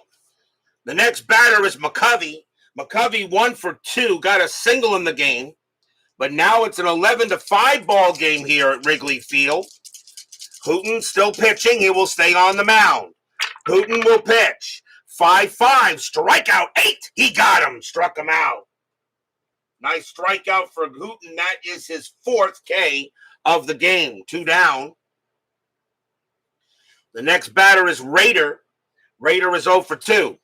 The next batter is McCovey. McCovey 1 for 2, got a single in the game. But now it's an 11-5 ball game here at Wrigley Field. Hooton still pitching. He will stay on the mound. Hooton will pitch. 5-5, strikeout 8. He got him, struck him out. Nice strikeout for Hooton. That is his 4th K of the game. 2 down. The next batter is Raider. Raider is 0 for 2.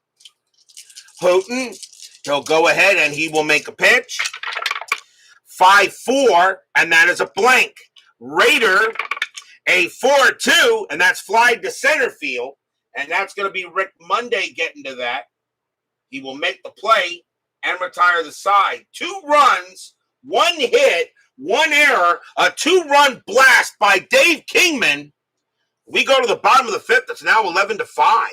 Hooton, he'll go ahead and he will make a pitch. 5-4, and that is a blank. Raider, a 4-2, and that's flied to center field. And that's going to be Rick Monday getting to that. He will make the play and retire the side. 2 runs, 1 hit, 1 error, a 2-run blast by Dave Kingman. We go to the bottom of the 5th. It's now 11-5.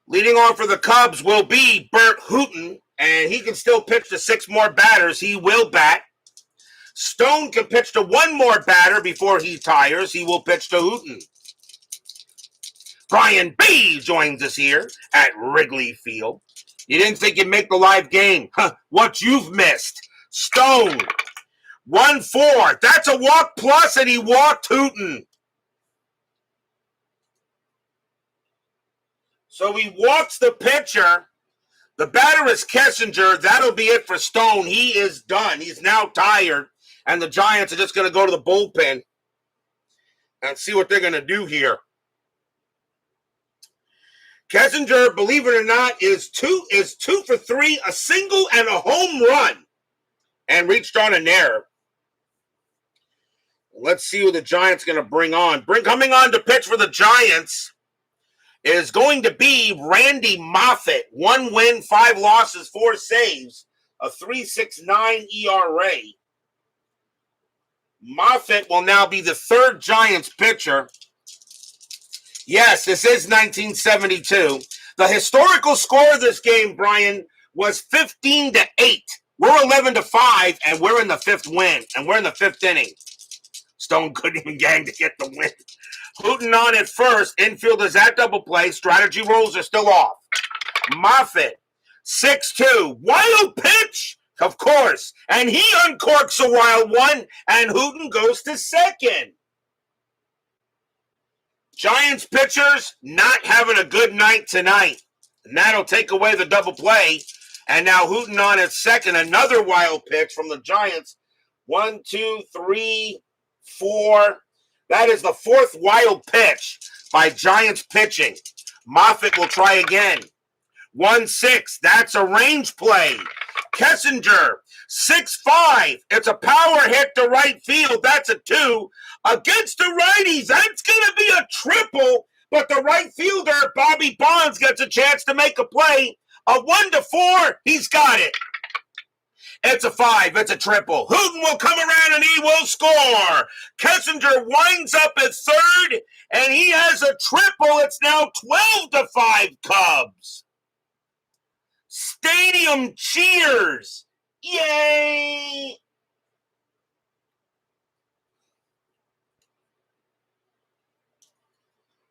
Leading on for the Cubs will be Burt Hooton, and he can still pitch to 6 more batters. He will bat. Stone can pitch to 1 more batter before he tires. He will pitch to Hooton. Brian B. joins us here at Wrigley Field. You didn't think you'd make the live game. What you've missed. Stone, 1-4. That's a walk plus, and he walked Hooton. So he walks the pitcher. The batter is Kessinger. That'll be it for Stone. He is done. He's now tired. And the Giants are just going to go to the bullpen and see what they're going to do here. Kessinger, believe it or not, is 2 for 3, a single and a home run, and reached on an error. Let's see who the Giants are going to bring on. Coming on to pitch for the Giants is going to be Randy Moffett. 1 win, 5 losses, 4 saves, a 3.69 ERA. Moffett will now be the 3rd Giants pitcher. Yes, this is 1972. The historical score of this game, Brian, was 15-8. We're 11-5, and we're in the 5th win, and we're in the 5th inning. Stone couldn't even gang to get the win. Hooton on at first. Infield is at double play. Strategy rolls are still off. Moffett, 6-2. Wild pitch. Of course. And he uncorks a wild one, and Hooton goes to second. Giants pitchers not having a good night tonight. And that'll take away the double play. And now Hooton on at second. Another wild pitch from the Giants. 1, 2, 3, 4. That is the 4th wild pitch by Giants pitching. Moffett will try again. 1-6. That's a range play. Kessinger, 6-5. It's a power hit to right field. That's a 2. Against the righties, that's going to be a triple. But the right fielder, Bobby Bonds, gets a chance to make a play. A 1-4. He's got it. It's a 5. It's a triple. Hooton will come around and he will score. Kessinger winds up at 3rd, and he has a triple. It's now 12-5 Cubs. Stadium cheers. Yay!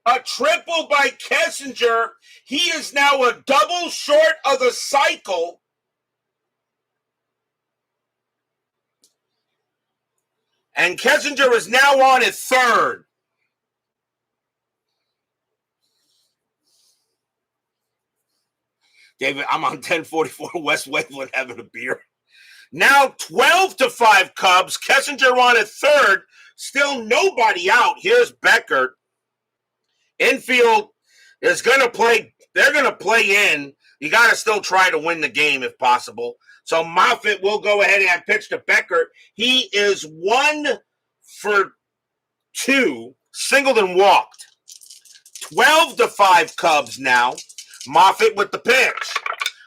A triple by Kessinger. He is now a double short of the cycle. And Kessinger is now on at third. David, I'm on 1044 West Waveland having a beer. Now 12-5 Cubs. Kessinger on at third. Still nobody out. Here's Beckert. Infield is going to play. They're going to play in. You got to still try to win the game if possible. So Moffitt will go ahead and pitch to Beckert. He is 1 for 2, singled and walked. 12-5 Cubs now. Moffitt with the pitch.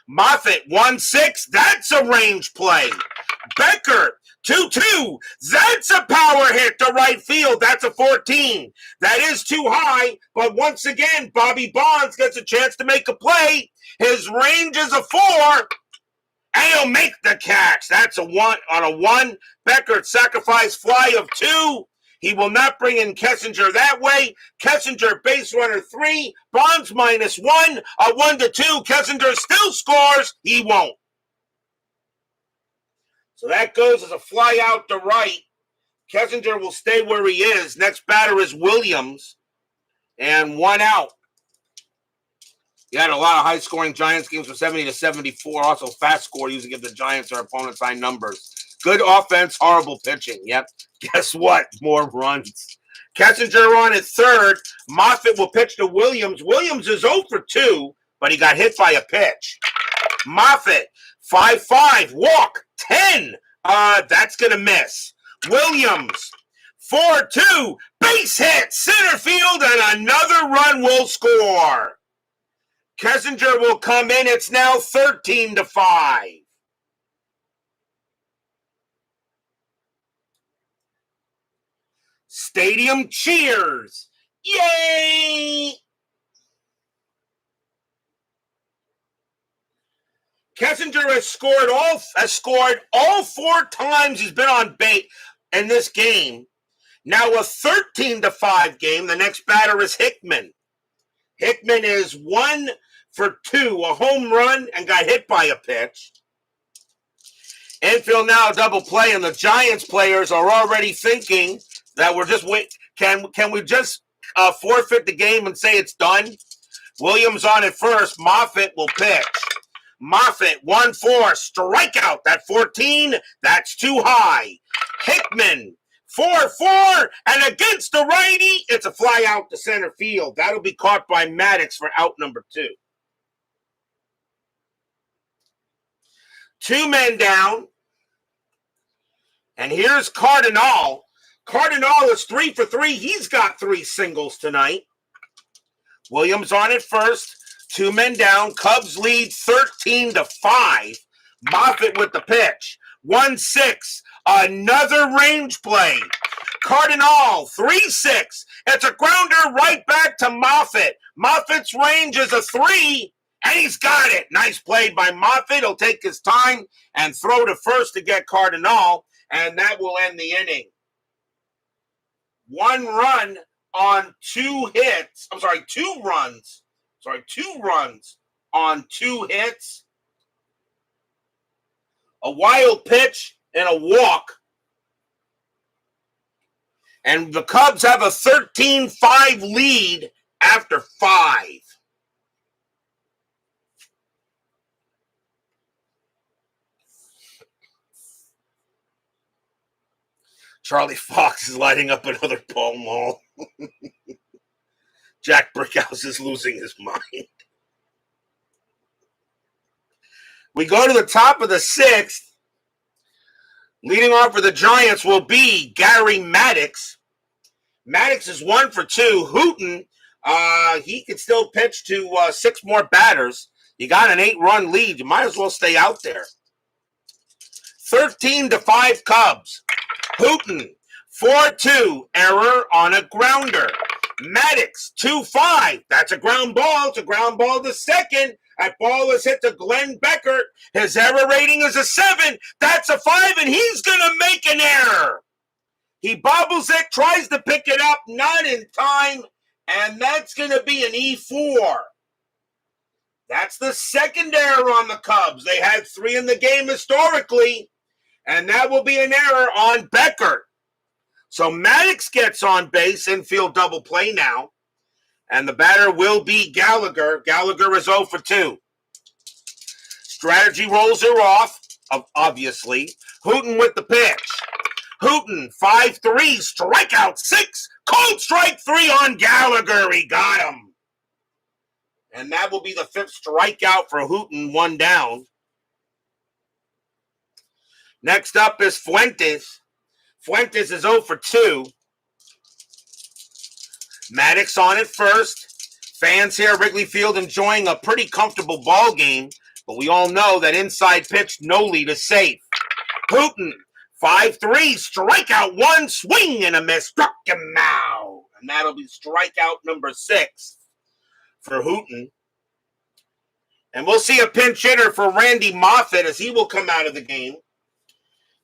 Moffitt 1-6. That's a range play. Beckert 2-2. That's a power hit to right field. That's a 14. That is too high, but once again, Bobby Bonds gets a chance to make a play. His range is a 4, and he'll make the catch. That's a 1 on a 1. Beckert sacrifice fly of 2. He will not bring in Kessinger that way. Kessinger base runner 3. Bonds -1. A 1-2. Kessinger still scores. He won't. So that goes as a fly out to right. Kessinger will stay where he is. Next batter is Williams. And 1 out. You had a lot of high-scoring Giants games from 70-74. Also, FastScore used to give the Giants their opponents high numbers. Good offense, horrible pitching. Yep. Guess what? More runs. Kessinger on at third. Moffitt will pitch to Williams. Williams is 0 for 2, but he got hit by a pitch. Moffitt, 5-5, walk, 10. That's going to miss. Williams, 4-2, base hit, center field, and another run will score. Kessinger will come in. It's now 13-5. Stadium cheers. Yay! Kessinger has scored all 4 times he's been on base in this game. Now a 13-5 game. The next batter is Hickman. Hickman is 1 for 2, a home run, and got hit by a pitch. Infield now a double play, and the Giants players are already thinking that we're just wait. Can we just forfeit the game and say it's done? Williams on at first. Moffitt will pitch. Moffitt 1-4, strikeout. That 14, that's too high. Hickman 4-4, and against the righty, it's a fly out to center field. That'll be caught by Maddox for out number 2. 2 men down, and here's Cardinal. Cardinal is 3 for 3. He's got 3 singles tonight. Williams on at first. 2 men down. Cubs lead 13-5. Moffitt with the pitch. 1-6. Another range play. Cardinal 3-6. It's a grounder right back to Moffitt. Moffitt's range is a 3, and he's got it. Nice play by Moffitt. He'll take his time and throw to first to get Cardinal, and that will end the inning. 1 run on 2 hits. 2 runs. 2 runs on 2 hits. A wild pitch and a walk. And the Cubs have a 13-5 lead after 5. Charlie Fox is lighting up another Pall Mall. Jack Brickhouse is losing his mind. We go to the top of the 6th. Leading off for the Giants will be Gary Maddox. Maddox is 1 for 2. Hooton, he could still pitch to 6 more batters. You got an 8-run lead. You might as well stay out there. 13-5 Cubs. Hooton, 4-2, error on a grounder. Maddox, 2-5. That's a ground ball. It's a ground ball to second. That ball is hit to Glenn Beckert. His error rating is a 7. That's a 5, and he's going to make an error. He bobbles it, tries to pick it up, not in time, and that's going to be an E4. That's the second error on the Cubs. They had 3 in the game historically, and that will be an error on Beckert. So Maddox gets on base, infield double play now, and the batter will be Gallagher. Gallagher is 0 for 2. Strategy rolls her off, obviously. Hooton with the pitch. Hooton, 5-3, strikeout 6, cold strike 3 on Gallagher. He got him. And that will be the 5th strikeout for Hooton, 1 down. Next up is Fuentes. Fuentes is 0 for 2. Maddox on at first. Fans here at Wrigley Field enjoying a pretty comfortable ball game, but we all know that inside pitch, no lead is safe. Hooton, 5-3, strikeout 1, swing and a miss, struck him out. And that'll be strikeout number 6 for Hooton. And we'll see a pinch hitter for Randy Moffett as he will come out of the game.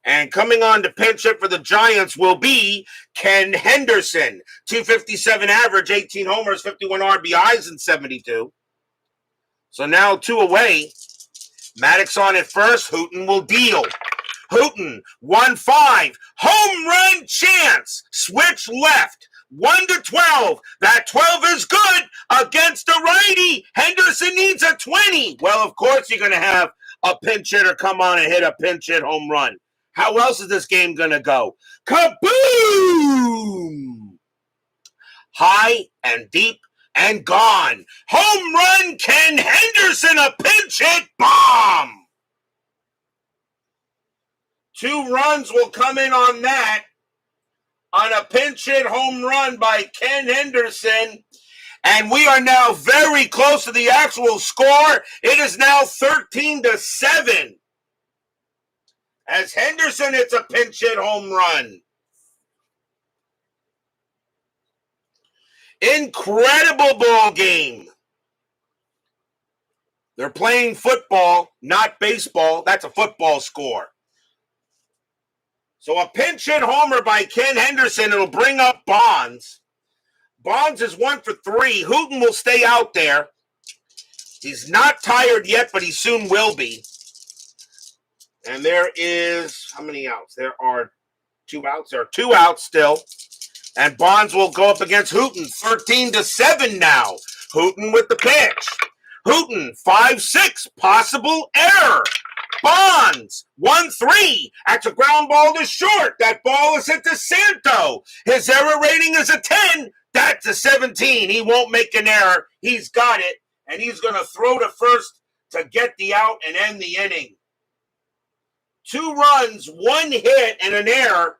And coming on to pinch hit for the Giants will be Ken Henderson. 257 average, 18 homers, 51 RBIs in 72. So now 2 away. Maddox on at first. Hooton will deal. Hooton, 1-5. Home run chance. Switch left. 1-12. That 12 is good against a righty. Henderson needs a 20. Well, of course you're going to have a pinch hitter come on and hit a pinch hit home run. How else is this game going to go? Kaboom! High and deep and gone. Home run, Ken Henderson, a pinch hit bomb. 2 runs will come in on that. On a pinch hit home run by Ken Henderson. And we are now very close to the actual score. It is now 13-7. As Henderson hits a pinch hit home run. Incredible ball game. They're playing football, not baseball. That's a football score. So a pinch hit homer by Ken Henderson. It'll bring up Bonds. Bonds is 1 for 3. Hooton will stay out there. He's not tired yet, but he soon will be. And there is, how many outs? There are 2 outs. There are 2 outs still. And Bonds will go up against Hooton. 13-7 now. Hooton with the pitch. Hooton, 5-6. Possible error. Bonds, 1-3. That's a ground ball to short. That ball is hit to Santo. His error rating is a 10. That's a 17. He won't make an error. He's got it. And he's going to throw to first to get the out and end the inning. 2 runs, 1 hit, and an error.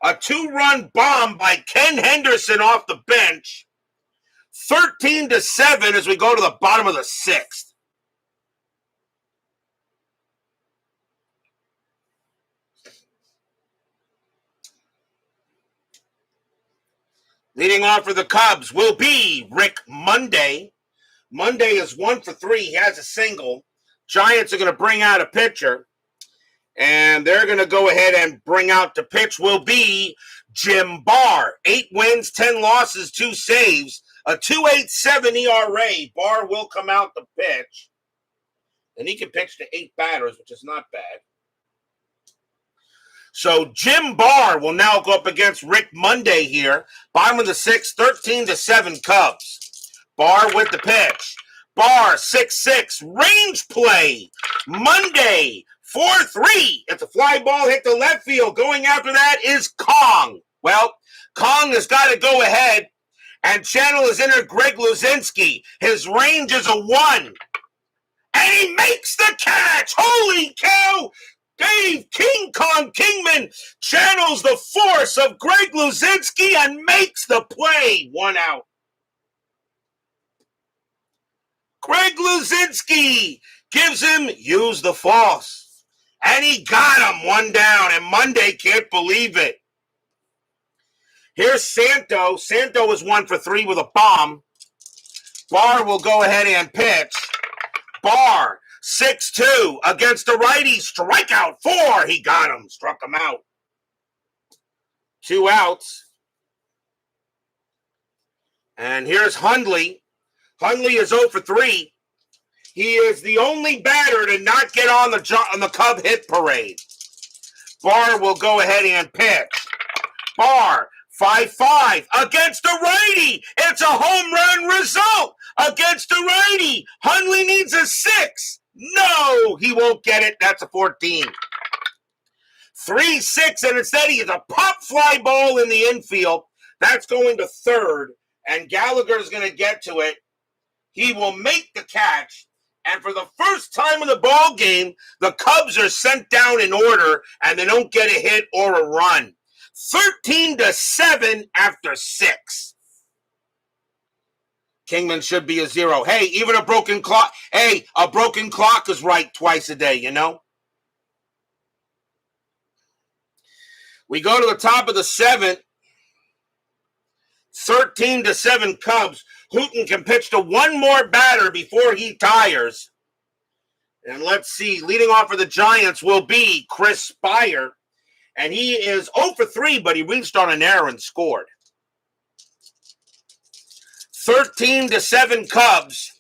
A 2-run bomb by Ken Henderson off the bench. 13-7 as we go to the bottom of the 6th. Leading off for the Cubs will be Rick Monday. Monday is 1 for 3. He has a single. Giants are going to bring out a pitcher. And they're going to go ahead and bring out the pitch will be Jim Barr. 8 wins, 10 losses, 2 saves, a 2.87 ERA. Barr will come out the pitch. And he can pitch to 8 batters, which is not bad. So Jim Barr will now go up against Rick Monday here. Bottom of the 6th, 13-7 Cubs. Barr with the pitch. Barr, 6-6, range play. Monday, 4-3. It's a fly ball hit to left field. Going after that is Kong. Well, Kong has got to go ahead and channel his inner Greg Luzinski. His range is a 1. And he makes the catch. Holy cow. Dave King Kong Kingman channels the force of Greg Luzinski and makes the play. 1 out. Greg Luzinski gives him use the force. And he got him 1 down. And Monday can't believe it. Here's Santo. Santo is 1 for 3 with a bomb. Barr will go ahead and pitch. Barr, 6-2 against the righty. Strikeout 4. He got him. Struck him out. 2 outs. And here's Hundley. Hundley is 0 for 3. He is the only batter to not get on the Cub hit parade. Barr will go ahead and pitch. Barr, 5-5 against the righty. It's a home run result against the righty. Hundley needs a 6. No, he won't get it. That's a 14. 3-6, and instead he has a pop fly ball in the infield. That's going to third, and Gallagher's going to get to it. He will make the catch, and for the first time in the ball game, the Cubs are sent down in order, and they don't get a hit or a run. 13-7 after 6. Kingman should be a 0. Hey, even a broken clock. Hey, a broken clock is right twice a day, you know? We go to the top of the 7th. 13-7 Cubs. Hooton can pitch to one more batter before he tires. And let's see, leading off for the Giants will be Chris Spire. And he is 0 for 3, but he reached on an error and scored. 13-7 Cubs.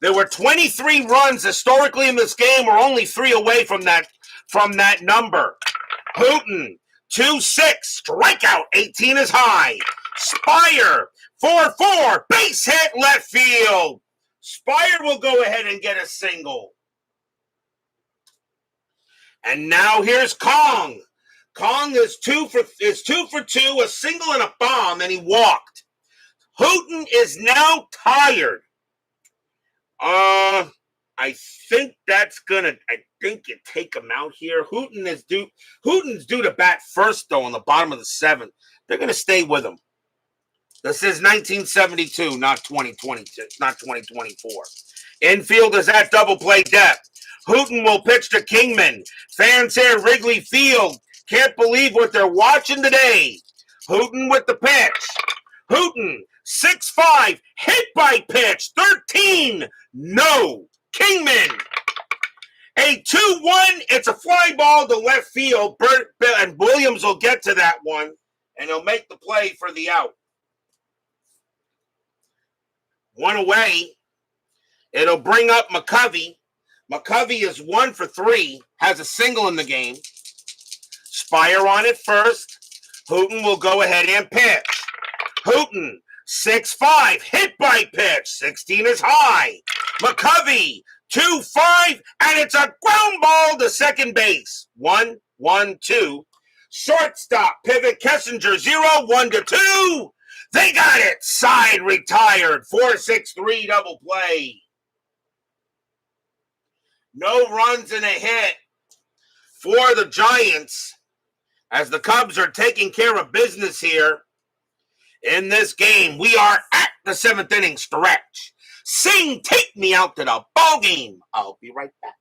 There were 23 runs historically in this game. We're only 3 away from that number. Hooton, 2-6, strikeout, 18 is high. Spire, 4-4, base hit left field. Spire will go ahead and get a single. And now here's Kong. Kong is 2 for 2, a single and a bomb, and he walked. Hooton is now tired. I think you take him out here. Hooton's due to bat first, though, on the bottom of the 7th. They're gonna stay with him. This is 1972, not 2022, not 2024. Infield is at double play depth. Hooton will pitch to Kingman. Fans here at Wrigley Field can't believe what they're watching today. Hooton with the pitch. Hooton, 6-5, hit by pitch, 13, no. Kingman, a 2-1, it's a fly ball to left field. Burt and Williams will get to that one, and he'll make the play for the out. 1 away. It'll bring up McCovey. McCovey is 1 for 3, has a single in the game. Spire on it first. Hooton will go ahead and pitch. Hooton, 6-5, hit by pitch, 16 is high. McCovey, 2-5, and it's a ground ball to second base. 1-1-2. Shortstop, pivot Kessinger, 0-1-2. They got it. Side retired. 4-6-3 double play. No runs and a hit for the Giants as the Cubs are taking care of business here in this game. We are at the 7th inning stretch. Sing, take me out to the ball game. I'll be right back.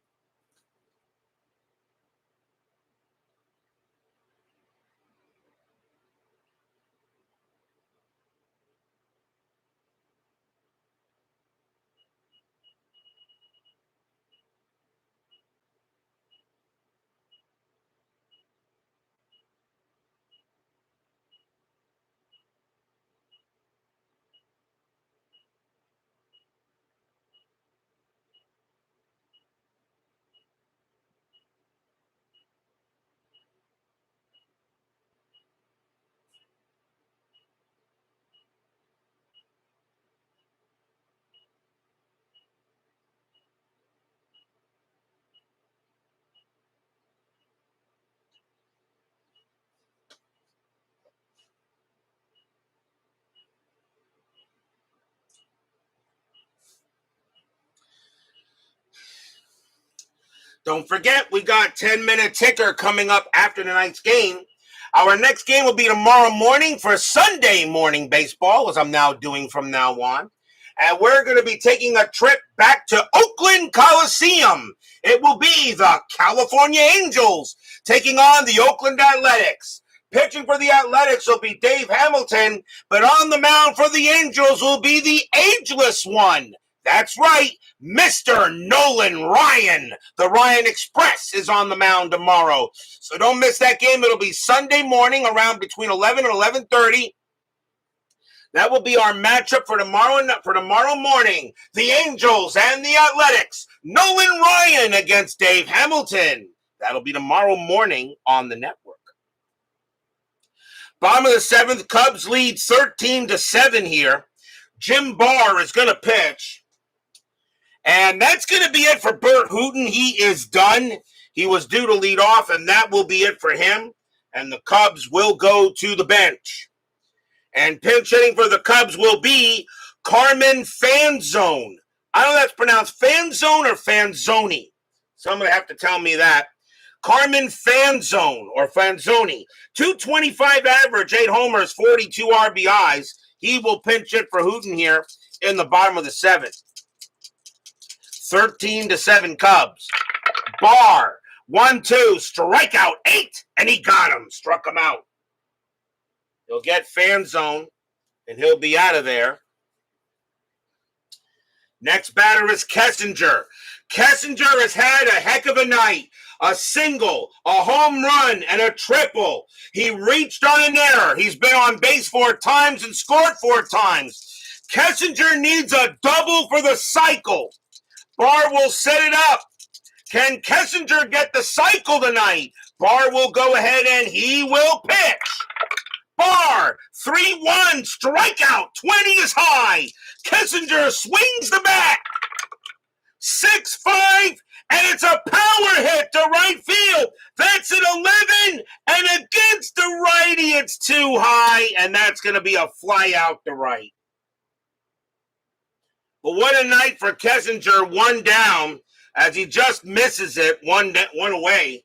Don't forget, we got 10-minute ticker coming up after tonight's game. Our next game will be tomorrow morning for Sunday morning baseball, as I'm now doing from now on. And we're going to be taking a trip back to Oakland Coliseum. It will be the California Angels taking on the Oakland Athletics. Pitching for the Athletics will be Dave Hamilton, but on the mound for the Angels will be the ageless one. That's right, Mr. Nolan Ryan. The Ryan Express is on the mound tomorrow. So don't miss that game. It'll be Sunday morning around between 11 and 11:30. That will be our matchup for tomorrow morning. The Angels and the Athletics. Nolan Ryan against Dave Hamilton. That'll be tomorrow morning on the network. Bottom of the seventh, Cubs lead 13-7 here. Jim Barr is going to pitch. And that's going to be it for Burt Hooton. He is done. He was due to lead off, and that will be it for him. And the Cubs will go to the bench. And pinch hitting for the Cubs will be Carmen Fanzone. I don't know if that's pronounced Fanzone or Fanzoni. Someone have to tell me that. Carmen Fanzone or Fanzoni. 225 average, 8 homers, 42 RBIs. He will pinch hit for Hooton here in the bottom of the seventh. 13-7 Cubs. Barr, 1-2, strikeout, 8, and he got him, struck him out. He'll get fan zone, and he'll be out of there. Next batter is Kessinger. Kessinger has had a heck of a night. A single, a home run, and a triple. He reached on an error. He's been on base 4 times and scored 4 times. Kessinger needs a double for the cycle. Barr will set it up. Can Kessinger get the cycle tonight? Barr will go ahead and he will pitch. Barr, 3-1, strikeout, 20 is high. Kessinger swings the bat. 6-5, and it's a power hit to right field. That's an 11, and against the righty, it's too high, and that's going to be a fly out to right. But what a night for Kessinger, 1 down, as he just misses it, one away.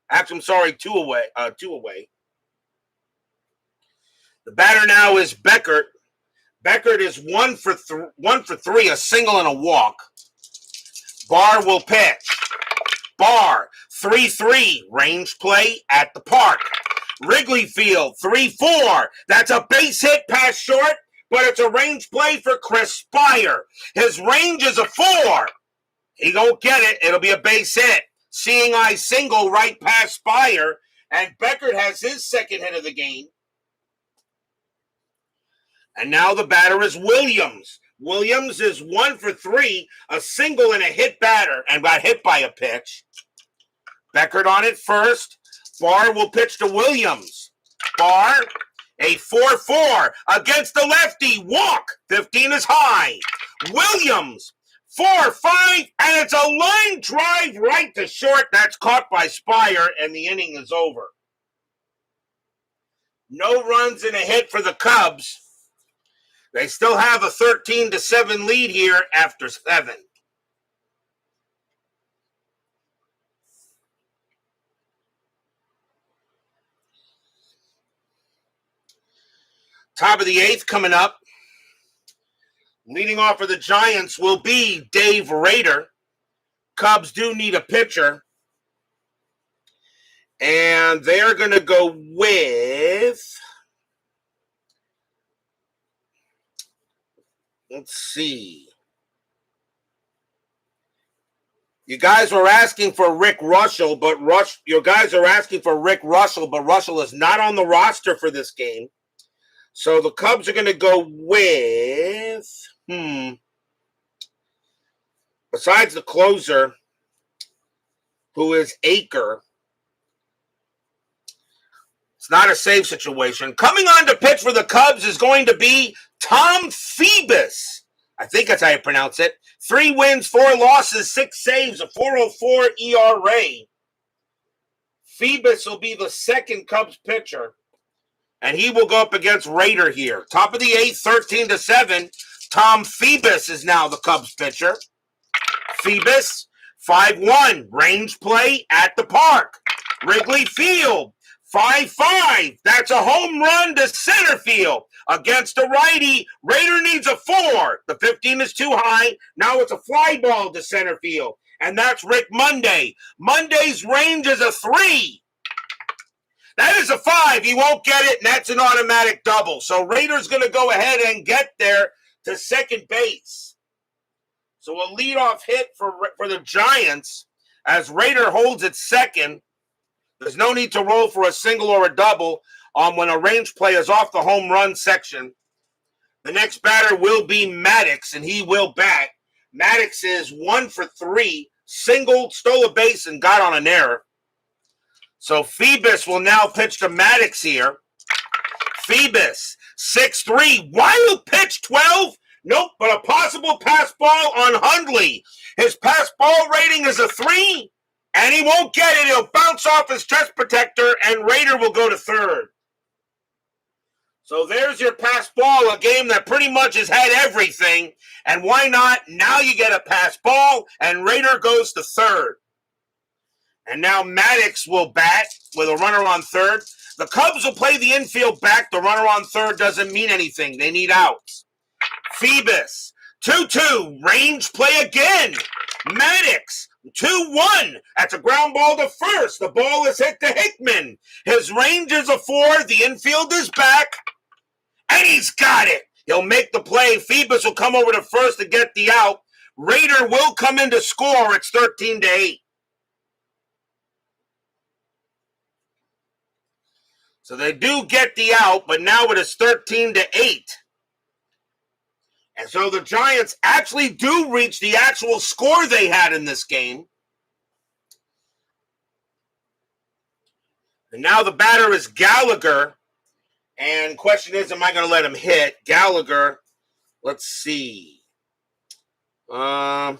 Actually, I'm sorry, 2 away. 2 away. The batter now is Beckert. Beckert is 1 for 3, a single and a walk. Barr will pitch. Barr, 3-3, range play at the park. Wrigley Field, 3-4. That's a base hit past short, but it's a range play for Chris Spire. His range is a 4. He don't get it. It'll be a base hit. Seeing eye single right past Spire, and Beckert has his second hit of the game. And now the batter is Williams. Williams is 1 for 3, a single and a hit batter, and got hit by a pitch. Beckert on it first. Barr will pitch to Williams. Barr, a 4-4 against the lefty. Walk, 15 is high. Williams, 4-5, and it's a line drive right to short. That's caught by Spire, and the inning is over. No runs and a hit for the Cubs. They still have a 13-7 lead here after 7. Top of the 8th coming up. Leading off for the Giants will be Dave Rader. Cubs do need a pitcher. And they're going to go with... Let's see. You guys were asking for Rick Russell, but Russell is not on the roster for this game. So the Cubs are going to go with, besides the closer, who is Aker. It's not a save situation. Coming on to pitch for the Cubs is going to be Tom Phoebus. I think that's how you pronounce it. 3 wins, 4 losses, 6 saves, a 4.04 ERA. Phoebus will be the second Cubs pitcher, and he will go up against Rader here. Top of the 8th, 13-7. Tom Phoebus is now the Cubs pitcher. Phoebus, 5-1, range play at the park. Wrigley Field, 5-5. That's a home run to center field against a righty. Rader needs a 4. The 15 is too high. Now it's a fly ball to center field, and that's Rick Monday. Monday's range is a 3. That is a 5. He won't get it, and that's an automatic double. So Rader's going to go ahead and get there to second base. So a leadoff hit for the Giants as Rader holds it second. There's no need to roll for a single or a double when a range play is off the home run section. The next batter will be Maddox, and he will bat. Maddox is 1 for 3, singled, stole a base, and got on an error. So Phoebus will now pitch to Maddox here. Phoebus, 6-3, wild pitch, 12. Nope, but a possible pass ball on Hundley. His pass ball rating is a 3, and he won't get it. He'll bounce off his chest protector, and Rader will go to third. So there's your pass ball, a game that pretty much has had everything. And why not? Now you get a pass ball, and Rader goes to third. And now Maddox will bat with a runner on third. The Cubs will play the infield back. The runner on third doesn't mean anything. They need outs. Phoebus, 2-2, range play again. Maddox, 2-1. That's a ground ball to first. The ball is hit to Hickman. His range is a 4. The infield is back. And he's got it. He'll make the play. Phoebus will come over to first to get the out. Rader will come in to score. It's 13-8. So they do get the out, but now it is 13-8. And so the Giants actually do reach the actual score they had in this game. And now the batter is Gallagher. And question is, am I going to let him hit? Gallagher, let's see. I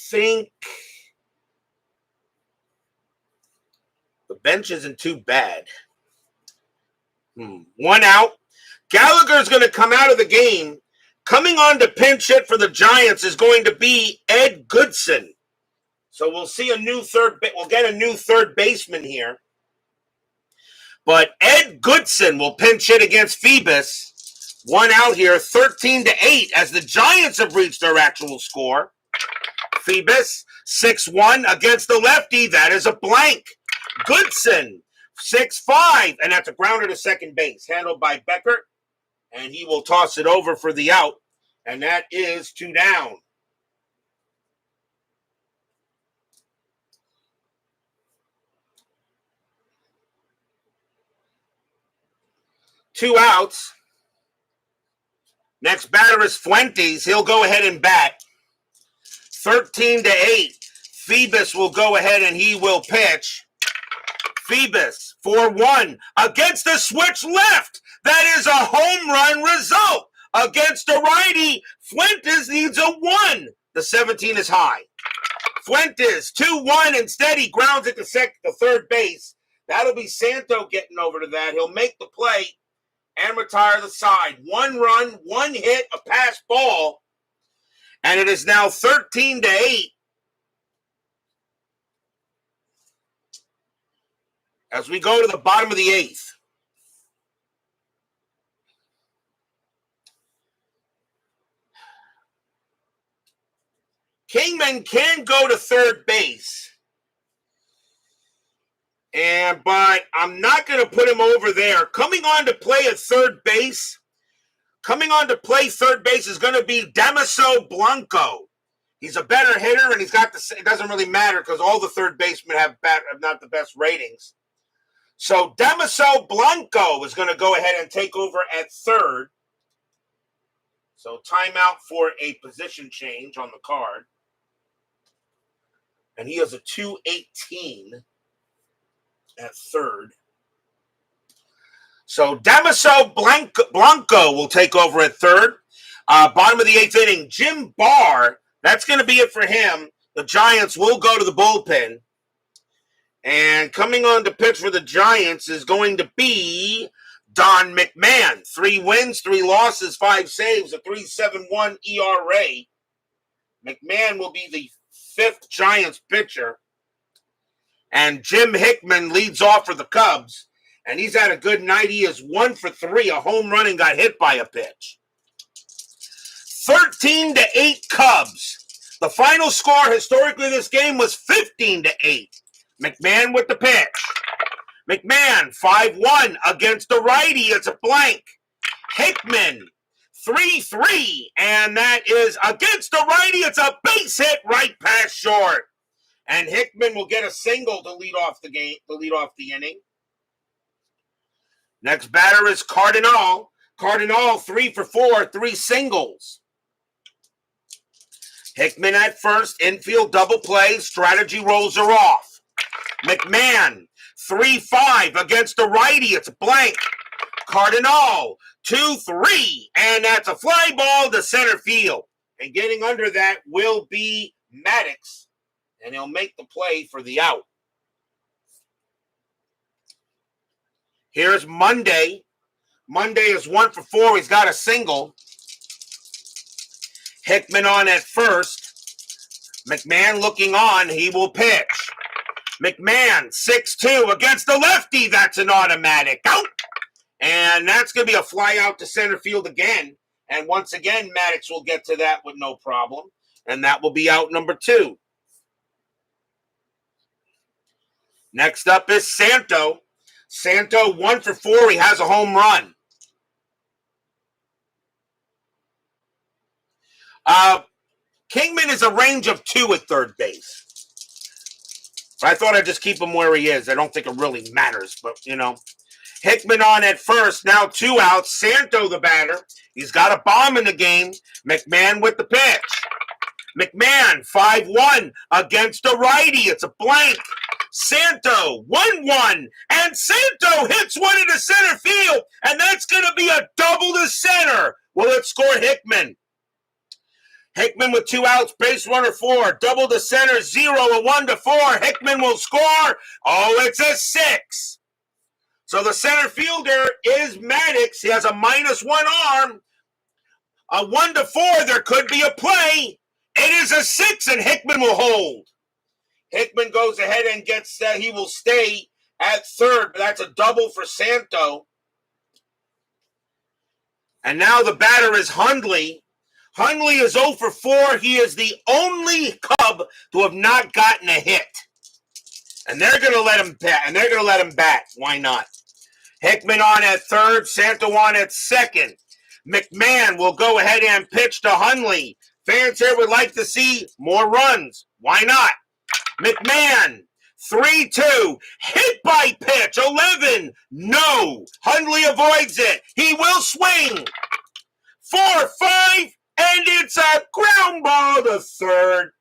think the bench isn't too bad. 1 out. Gallagher is going to come out of the game. Coming on to pinch hit for the Giants is going to be Ed Goodson. So we'll see we'll get a new third baseman here. But Ed Goodson will pinch hit against Phoebus. 1 out here, 13-8, as the Giants have reached their actual score. Phoebus, 6-1 against the lefty. That is a blank. Goodson, 6-5, and that's a grounder to second base, handled by Beckert. And he will toss it over for the out. And that is 2 down. Two outs. Next batter is Fuentes. He'll go ahead and bat. 13-8. Phoebus will go ahead and he will pitch. Phoebus, 4-1 against the switch left. That is a home run result. Against a righty, Fuentes needs a 1. The 17 is high. Fuentes, 2-1. Instead, he grounds it to third base. That'll be Santo getting over to that. He'll make the play and retire the side. 1 run, 1 hit, a pass ball. And it is now 13-8. As we go to the bottom of the 8th. Kingman can go to third base. But I'm not going to put him over there. Coming on to play at third base. Coming on to play third base is going to be Damaso Blanco. He's a better hitter, and it doesn't really matter because all the third basemen have not the best ratings. So Damaso Blanco is going to go ahead and take over at third. So timeout for a position change on the card. And he has a 218 at third. So Damaso Blanco will take over at third. Bottom of the 8th inning, Jim Barr. That's going to be it for him. The Giants will go to the bullpen. And coming on to pitch for the Giants is going to be Don McMahon. 3 wins, 3 losses, 5 saves, a 3.71 ERA. McMahon will be the 5th Giants pitcher. And Jim Hickman leads off for the Cubs. And he's had a good night. He is 1 for 3, a home run, and got hit by a pitch. 13-8 Cubs. The final score historically this game was 15-8. McMahon with the pitch. McMahon, 5-1 against the righty. It's a blank. Hickman, 3-3, and that is against the righty. It's a base hit right past short. And Hickman will get a single to lead off the game, to lead off the inning. Next batter is Cardinal. Cardinal 3 for 4, 3 singles. Hickman at first, infield double play, strategy rolls her off. McMahon 3-5 against the righty. It's blank. Cardinal 2-3, and that's a fly ball to center field. And getting under that will be Maddox, and he'll make the play for the out. Here's Monday. Monday is 1 for 4. He's got a single. Hickman on at first. McMahon looking on. He will pitch. McMahon 6-2 against the lefty. That's an automatic out. And that's going to be a fly out to center field again. And once again, Maddox will get to that with no problem. And that will be out number 2. Next up is Santo. Santo 1 for 4. He has a home run. Kingman is a range of 2 at third base. I thought I'd just keep him where he is. I don't think it really matters, but, you know. Hickman on at first. Now 2 outs. Santo the batter. He's got a bomb in the game. McMahon with the pitch. McMahon 5-1 against the righty. It's a blank. Santo 1-1. And Santo hits one into center field. And that's going to be a double to center. Will it score Hickman? Hickman with 2 outs, base runner 4, double to center, 0, a 1 to 4. Hickman will score. Oh, it's a 6. So the center fielder is Maddox. He has a -1 arm. A 1 to 4, there could be a play. It is a 6, and Hickman will hold. Hickman goes ahead and gets that. He will stay at third, but that's a double for Santo. And now the batter is Hundley. Hundley is 0 for 4. He is the only Cub to have not gotten a hit. And they're going to let him bat. Why not? Hickman on at third. Santo on at second. McMahon will go ahead and pitch to Hundley. Fans here would like to see more runs. Why not? McMahon, 3-2. Hit by pitch. 11. No. Hundley avoids it. He will swing. 4-5. And it's a ground ball to third.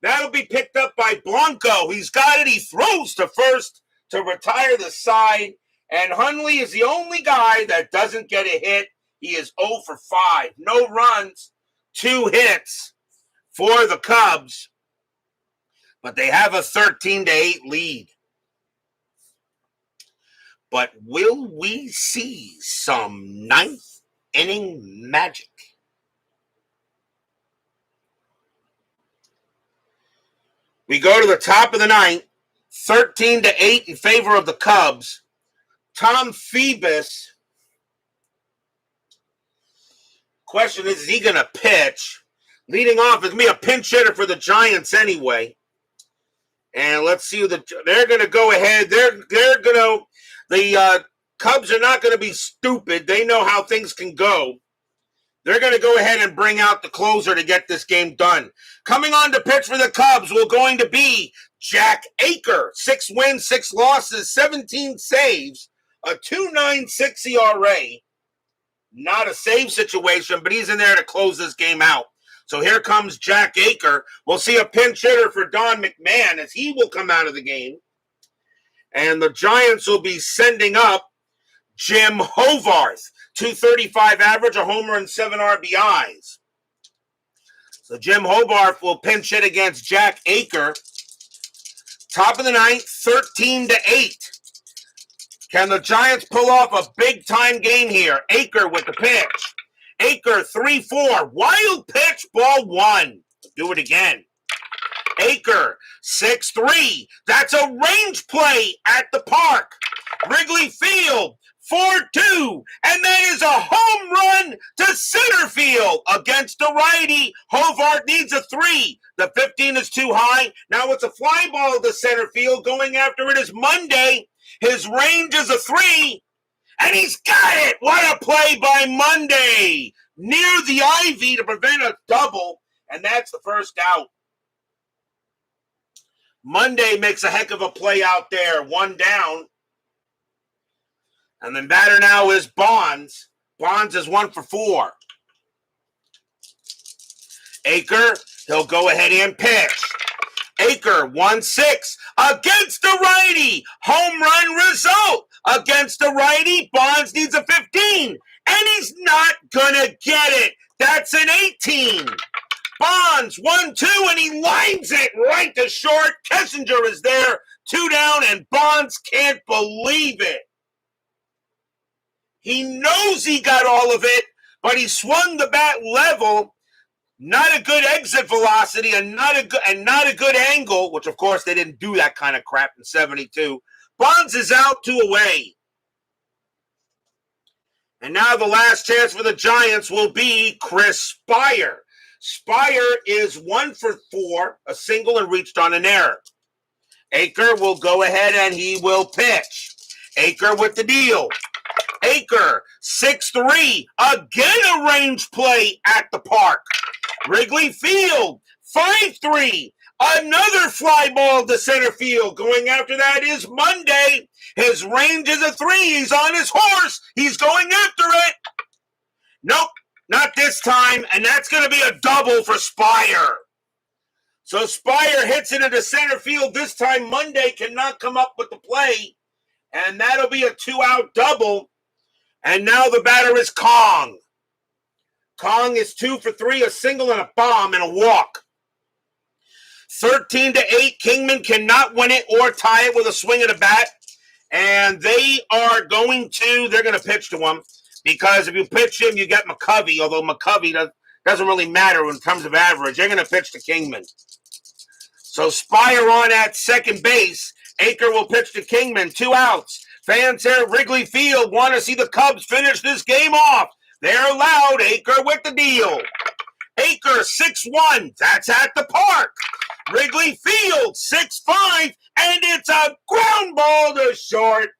That'll be picked up by Blanco. He's got it. He throws to first to retire the side. And Hundley is the only guy that doesn't get a hit. He is 0 for 5. No runs, 2 hits for the Cubs. But they have a 13-8 lead. But will we see some ninth inning magic? We go to the top of the ninth, 13-8 in favor of the Cubs. Tom Phoebus. Question is he going to pitch? Leading off is me a pinch hitter for the Giants anyway. And let's see who they're going to go ahead. The Cubs are not going to be stupid. They know how things can go. They're going to go ahead and bring out the closer to get this game done. Coming on to pitch for the Cubs will going to be Jack Aker. 6 wins, 6 losses, 17 saves, a 2.96 ERA. Not a save situation, but he's in there to close this game out. So here comes Jack Aker. We'll see a pinch hitter for Don McMahon as he will come out of the game. And the Giants will be sending up Jim Hovarth. 235 average, a homer, and 7 RBIs. So Jim Hobarth will pinch hit against Jack Aker. Top of the ninth, 13-8. Can the Giants pull off a big-time game here? Aker with the pitch. Aker 3-4. Wild pitch, ball 1. Do it again. Aker 6-3. That's a range play at the park. Wrigley Field. 4-2, and that is a home run to center field against the righty. Hovarth needs a 3. The 15 is too high. Now it's a fly ball to center field. Going after it is Monday. His range is a 3, and he's got it. What a play by Monday. near the ivy to prevent a double, and that's the first out. Monday makes a heck of a play out there, one down. And then batter now is Bonds. Bonds is 1 for 4. Aker, he'll go ahead and pitch. Aker, 1-6 against the righty. Home run result against the righty. Bonds needs a 15, and he's not going to get it. That's an 18. Bonds, 1-2, and he lines it right to short. Kessinger is there, 2 down, and Bonds can't believe it. He knows he got all of it, but he swung the bat level. Not a good exit velocity and not a good angle, which of course they didn't do that kind of crap in 72. Bonds is out, 2 away. And now the last chance for the Giants will be Chris Spire. Spire is 1 for 4, a single and reached on an error. Aker will go ahead and he will pitch. Aker with the deal. Aker, 6-3, again a range play at the park. Wrigley Field, 5-3, another fly ball to center field. Going after that is Monday. His range is a 3. He's on his horse. He's going after it. Nope, not this time, and that's going to be a double for Spire. So Spire hits it into center field. This time Monday cannot come up with the play, and that'll be a 2-out double. And now the batter is Kong. Kong is 2 for 3, a single and a bomb and a walk. 13-8, Kingman cannot win it or tie it with a swing of the bat. And they're going to pitch to him. Because if you pitch him, you get McCovey, although McCovey doesn't really matter in terms of average. They're going to pitch to Kingman. So Spire on at second base. Aker will pitch to Kingman, 2 outs. Fans here at Wrigley Field want to see the Cubs finish this game off. They're loud. Aker with the deal. Aker, 6-1. That's at the park. Wrigley Field, 6-5. And it's a ground ball to short.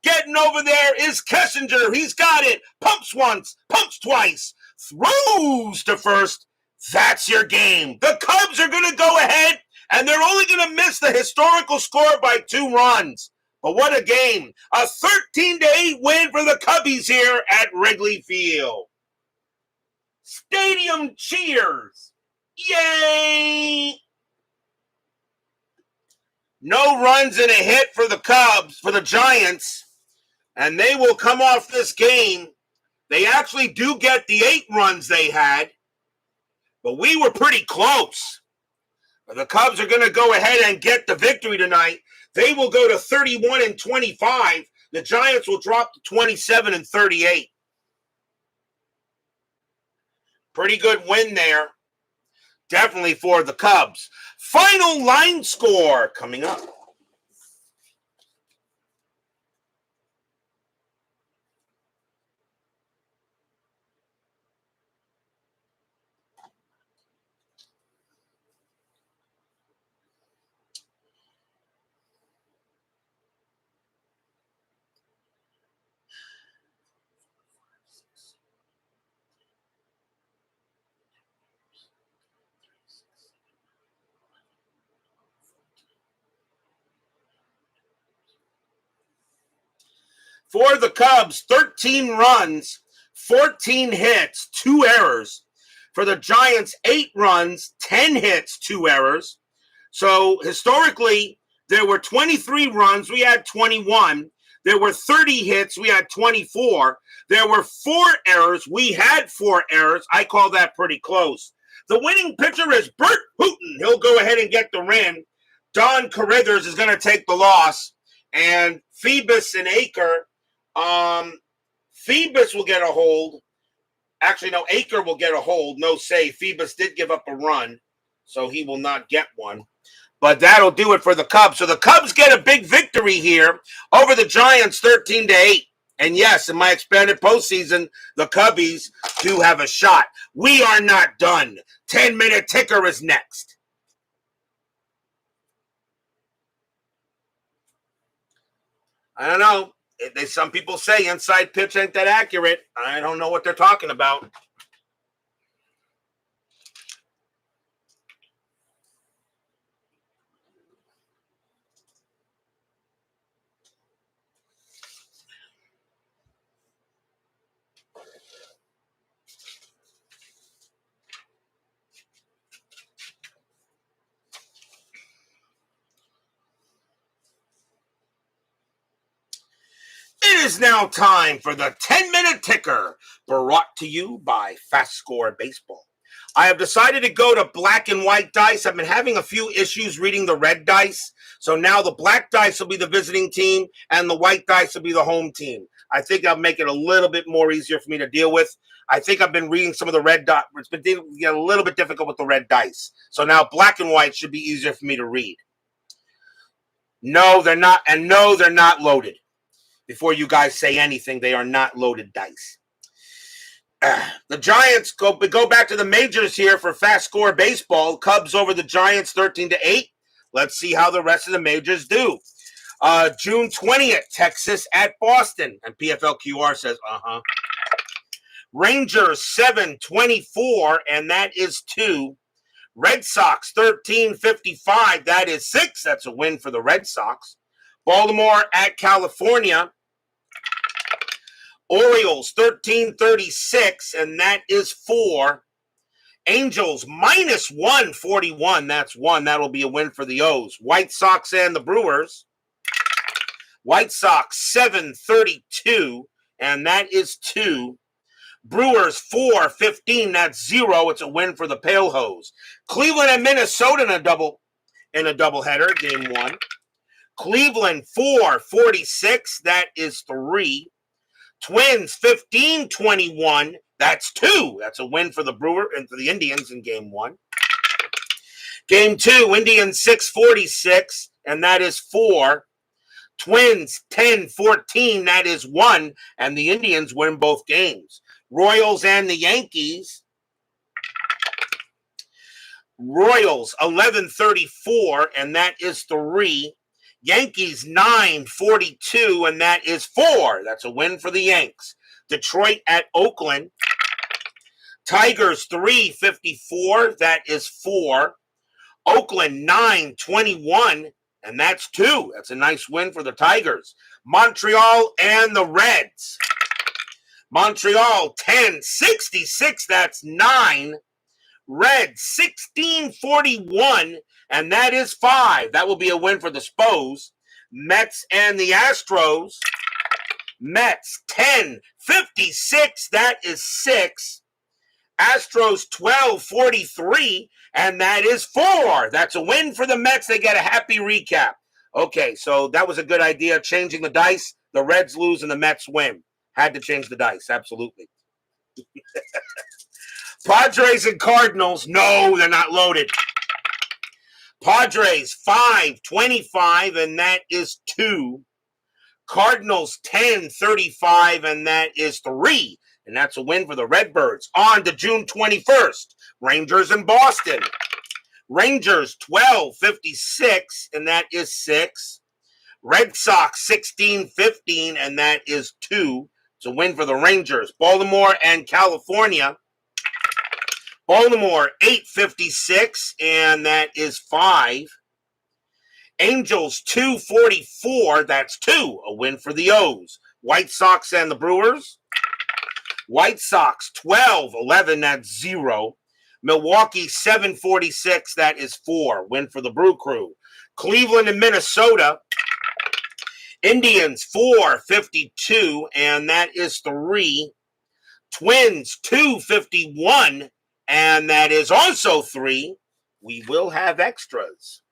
Getting over there is Kessinger. He's got it. Pumps once, pumps twice. Throws to first. That's your game. The Cubs are going to go ahead, and they're only going to miss the historical score by 2 runs. But what a game. A 13-8 win for the Cubbies here at Wrigley Field. Stadium cheers. Yay! No runs and a hit for the Cubs, for the Giants. And they will come off this game. They actually do get the 8 runs they had. But we were pretty close. But the Cubs are going to go ahead and get the victory tonight. They will go to 31-25. The Giants will drop to 27-38. Pretty good win there. Definitely for the Cubs. Final line score coming up. For the Cubs, 13 runs, 14 hits, 2 errors. For the Giants, 8 runs, 10 hits, 2 errors. So historically, there were 23 runs. We had 21. There were 30 hits. We had 24. There were 4 errors. We had 4 errors. I call that pretty close. The winning pitcher is Burt Hooton. He'll go ahead and get the win. Don Carrithers is going to take the loss. And Phoebus and Aker, Phoebus will get a hold. Actually, no, Aker will get a hold. No save. Phoebus did give up a run, so he will not get one. But that'll do it for the Cubs. So the Cubs get a big victory here over the Giants, 13-8. And yes, in my expanded postseason, the Cubbies do have a shot. We are not done. 10-minute ticker is next. I don't know. Some people say inside pitch ain't that accurate. I don't know what they're talking about. It is now time for the 10-minute ticker, brought to you by FastScore Baseball. I have decided to go to black and white dice. I've been having a few issues reading the red dice. So now the black dice will be the visiting team and the white dice will be the home team. I think I'll make it a little bit more easier for me to deal with. I think I've been reading some of the red dice. It's been getting a little bit difficult with the red dice. So now black and white should be easier for me to read. No, they're not. And no, they're not loaded. Before you guys say anything, they are not loaded dice. The Giants go back to the majors here for FastScore Baseball. Cubs over the Giants 13-8. Let's see how the rest of the majors do. June 20th, Texas at Boston. And PFLQR says, Rangers 7-24, and that is 2. Red Sox 13-55, that is 6. That's a win for the Red Sox. Baltimore at California. Orioles 13-36, and that is 4. Angels minus 141, that's 1. That'll be a win for the O's. White Sox and the Brewers. White Sox 7-32, and that is 2. Brewers 4-15, that's 0. It's a win for the Pale Hose. Cleveland and Minnesota in a doubleheader, game 1. Cleveland 4-46, that is 3. Twins 15-21, that's 2. That's a win for the Brewer and for the Indians in game 1. Game 2, Indians 6-46, and that is 4. Twins 10-14, that is 1, and the Indians win both games. Royals and the Yankees. Royals 11-34, and that is 3. Yankees 9-42, and that is 4. That's a win for the Yanks. Detroit at Oakland. Tigers 3-54, that is 4. Oakland 9-21, and that's 2. That's a nice win for the Tigers. Montreal and the Reds. Montreal 10-66, that's 9. Reds 16-41, and that is 5. That will be a win for the Spos. Mets and the Astros. Mets 10-56, that is 6. Astros 12-43, and that is 4. That's a win for the Mets. They get a happy recap. Okay, so that was a good idea, changing the dice. The Reds lose and the Mets win. Had to change the dice, absolutely. Padres and Cardinals, no, they're not loaded. Padres 5-25, and that is 2. Cardinals 10-35, and that is 3. And that's a win for the Redbirds. On to June 21st, Rangers and Boston. Rangers 12-56, and that is 6. Red Sox 16-15, and that is 2. It's a win for the Rangers. Baltimore and California. Baltimore 8-56, and that is 5. Angels 2-44, that's 2. A win for the O's. White Sox and the Brewers. White Sox 12-11, that's 0. Milwaukee 7-46, that is 4. Win for the Brew Crew. Cleveland and Minnesota. Indians 4-52, and that is 3. Twins 2-51, and that is also 3. We will have extras.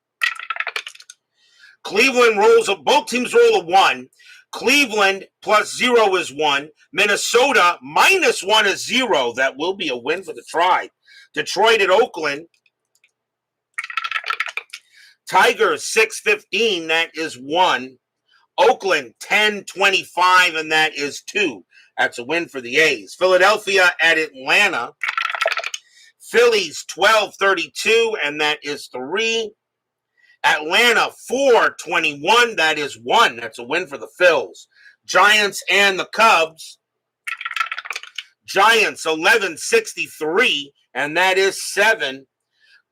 Cleveland rolls both teams roll a 1. Cleveland plus 0 is 1. Minnesota minus 1 is 0. That will be a win for the Tribe. Detroit at Oakland. Tigers 6-15, that is 1. Oakland 10-25, and that is 2. That's a win for the A's. Philadelphia at Atlanta. Phillies 12-32, and that is 3. Atlanta 4-21, that is 1. That's a win for the Phils. Giants and the Cubs. Giants 11-63, and that is 7.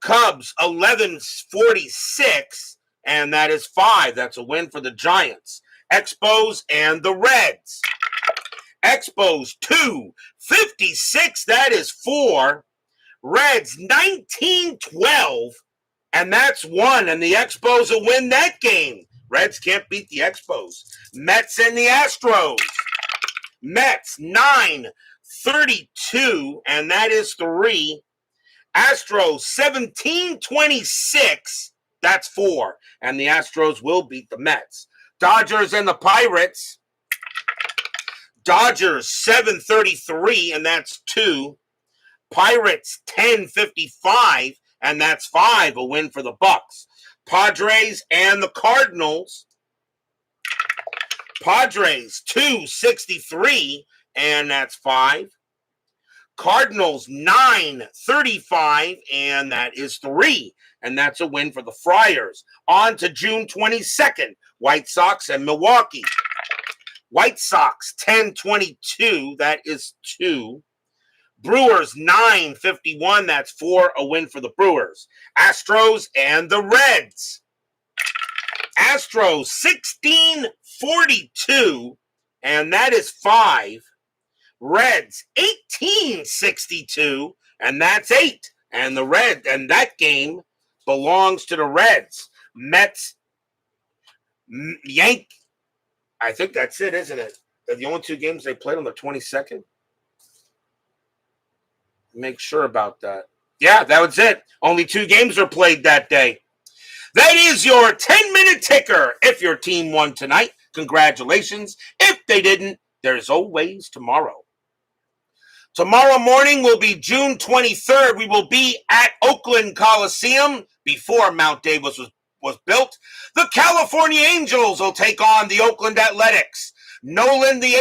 Cubs 11-46, and that is 5. That's a win for the Giants. Expos and the Reds. Expos 2-56, that is 4. Reds 19-12, and that's 1. And the Expos will win that game. Reds can't beat the Expos. Mets and the Astros. Mets 9-32, and that is 3. Astros 17-26, that's 4. And the Astros will beat the Mets. Dodgers and the Pirates. Dodgers 7-33, and that's 2. Pirates 10-55, and that's 5. A win for the Bucks. Padres and the Cardinals. Padres 2-63, and that's 5. Cardinals 9-35, and that is 3. And that's a win for the Friars. On to June 22nd, White Sox and Milwaukee. White Sox 10-22, that is 2. Brewers 9-51, that's 4. A win for the Brewers. Astros and the Reds. Astros 16-42, and that is 5. Reds 18-62, and that's 8. And that game belongs to the Reds. Mets, I think that's it, isn't it? They're the only 2 games they played on the 22nd. Make sure about that. Yeah, that was it. Only 2 games were played that day. That is your 10-minute ticker. If your team won tonight, congratulations. If they didn't, there's always tomorrow. Tomorrow morning will be June 23rd. We will be at Oakland Coliseum before Mount Davis was built. The California Angels will take on the Oakland Athletics. Nolan, the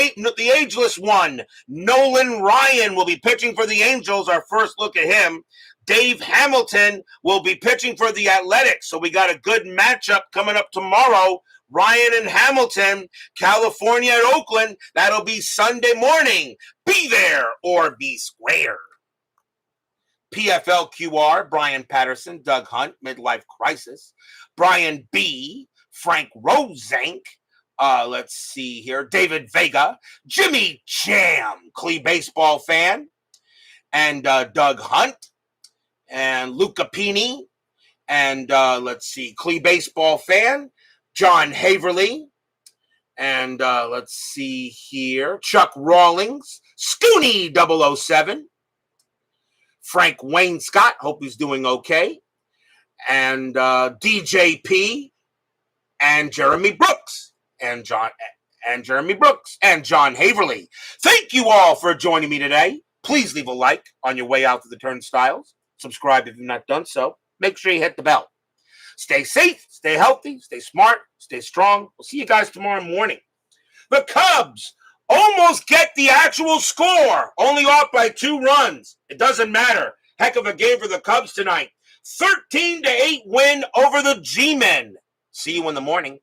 ageless one, Nolan Ryan will be pitching for the Angels. Our first look at him. Dave Hamilton will be pitching for the Athletics. So we got a good matchup coming up tomorrow. Ryan and Hamilton, California at Oakland. That'll be Sunday morning. Be there or be square. PFL QR, Brian Patterson, Doug Hunt, Midlife Crisis. Brian B., Frank Rosenk. Let's see here. David Vega, Jimmy Jam, Clee Baseball Fan, and Doug Hunt, and Luca Pini, and let's see, Clee Baseball Fan, John Haverly, and let's see here, Chuck Rawlings, Scooney 007, Frank Wayne Scott, hope he's doing okay, and DJP, and Jeremy Brooks. And Jeremy Brooks, and John Haverly. Thank you all for joining me today. Please leave a like on your way out to the turnstiles. Subscribe if you've not done so. Make sure you hit the bell. Stay safe, stay healthy, stay smart, stay strong. We'll see you guys tomorrow morning. The Cubs almost get the actual score, only off by 2 runs. It doesn't matter. Heck of a game for the Cubs tonight. 13-8 win over the G-Men. See you in the morning.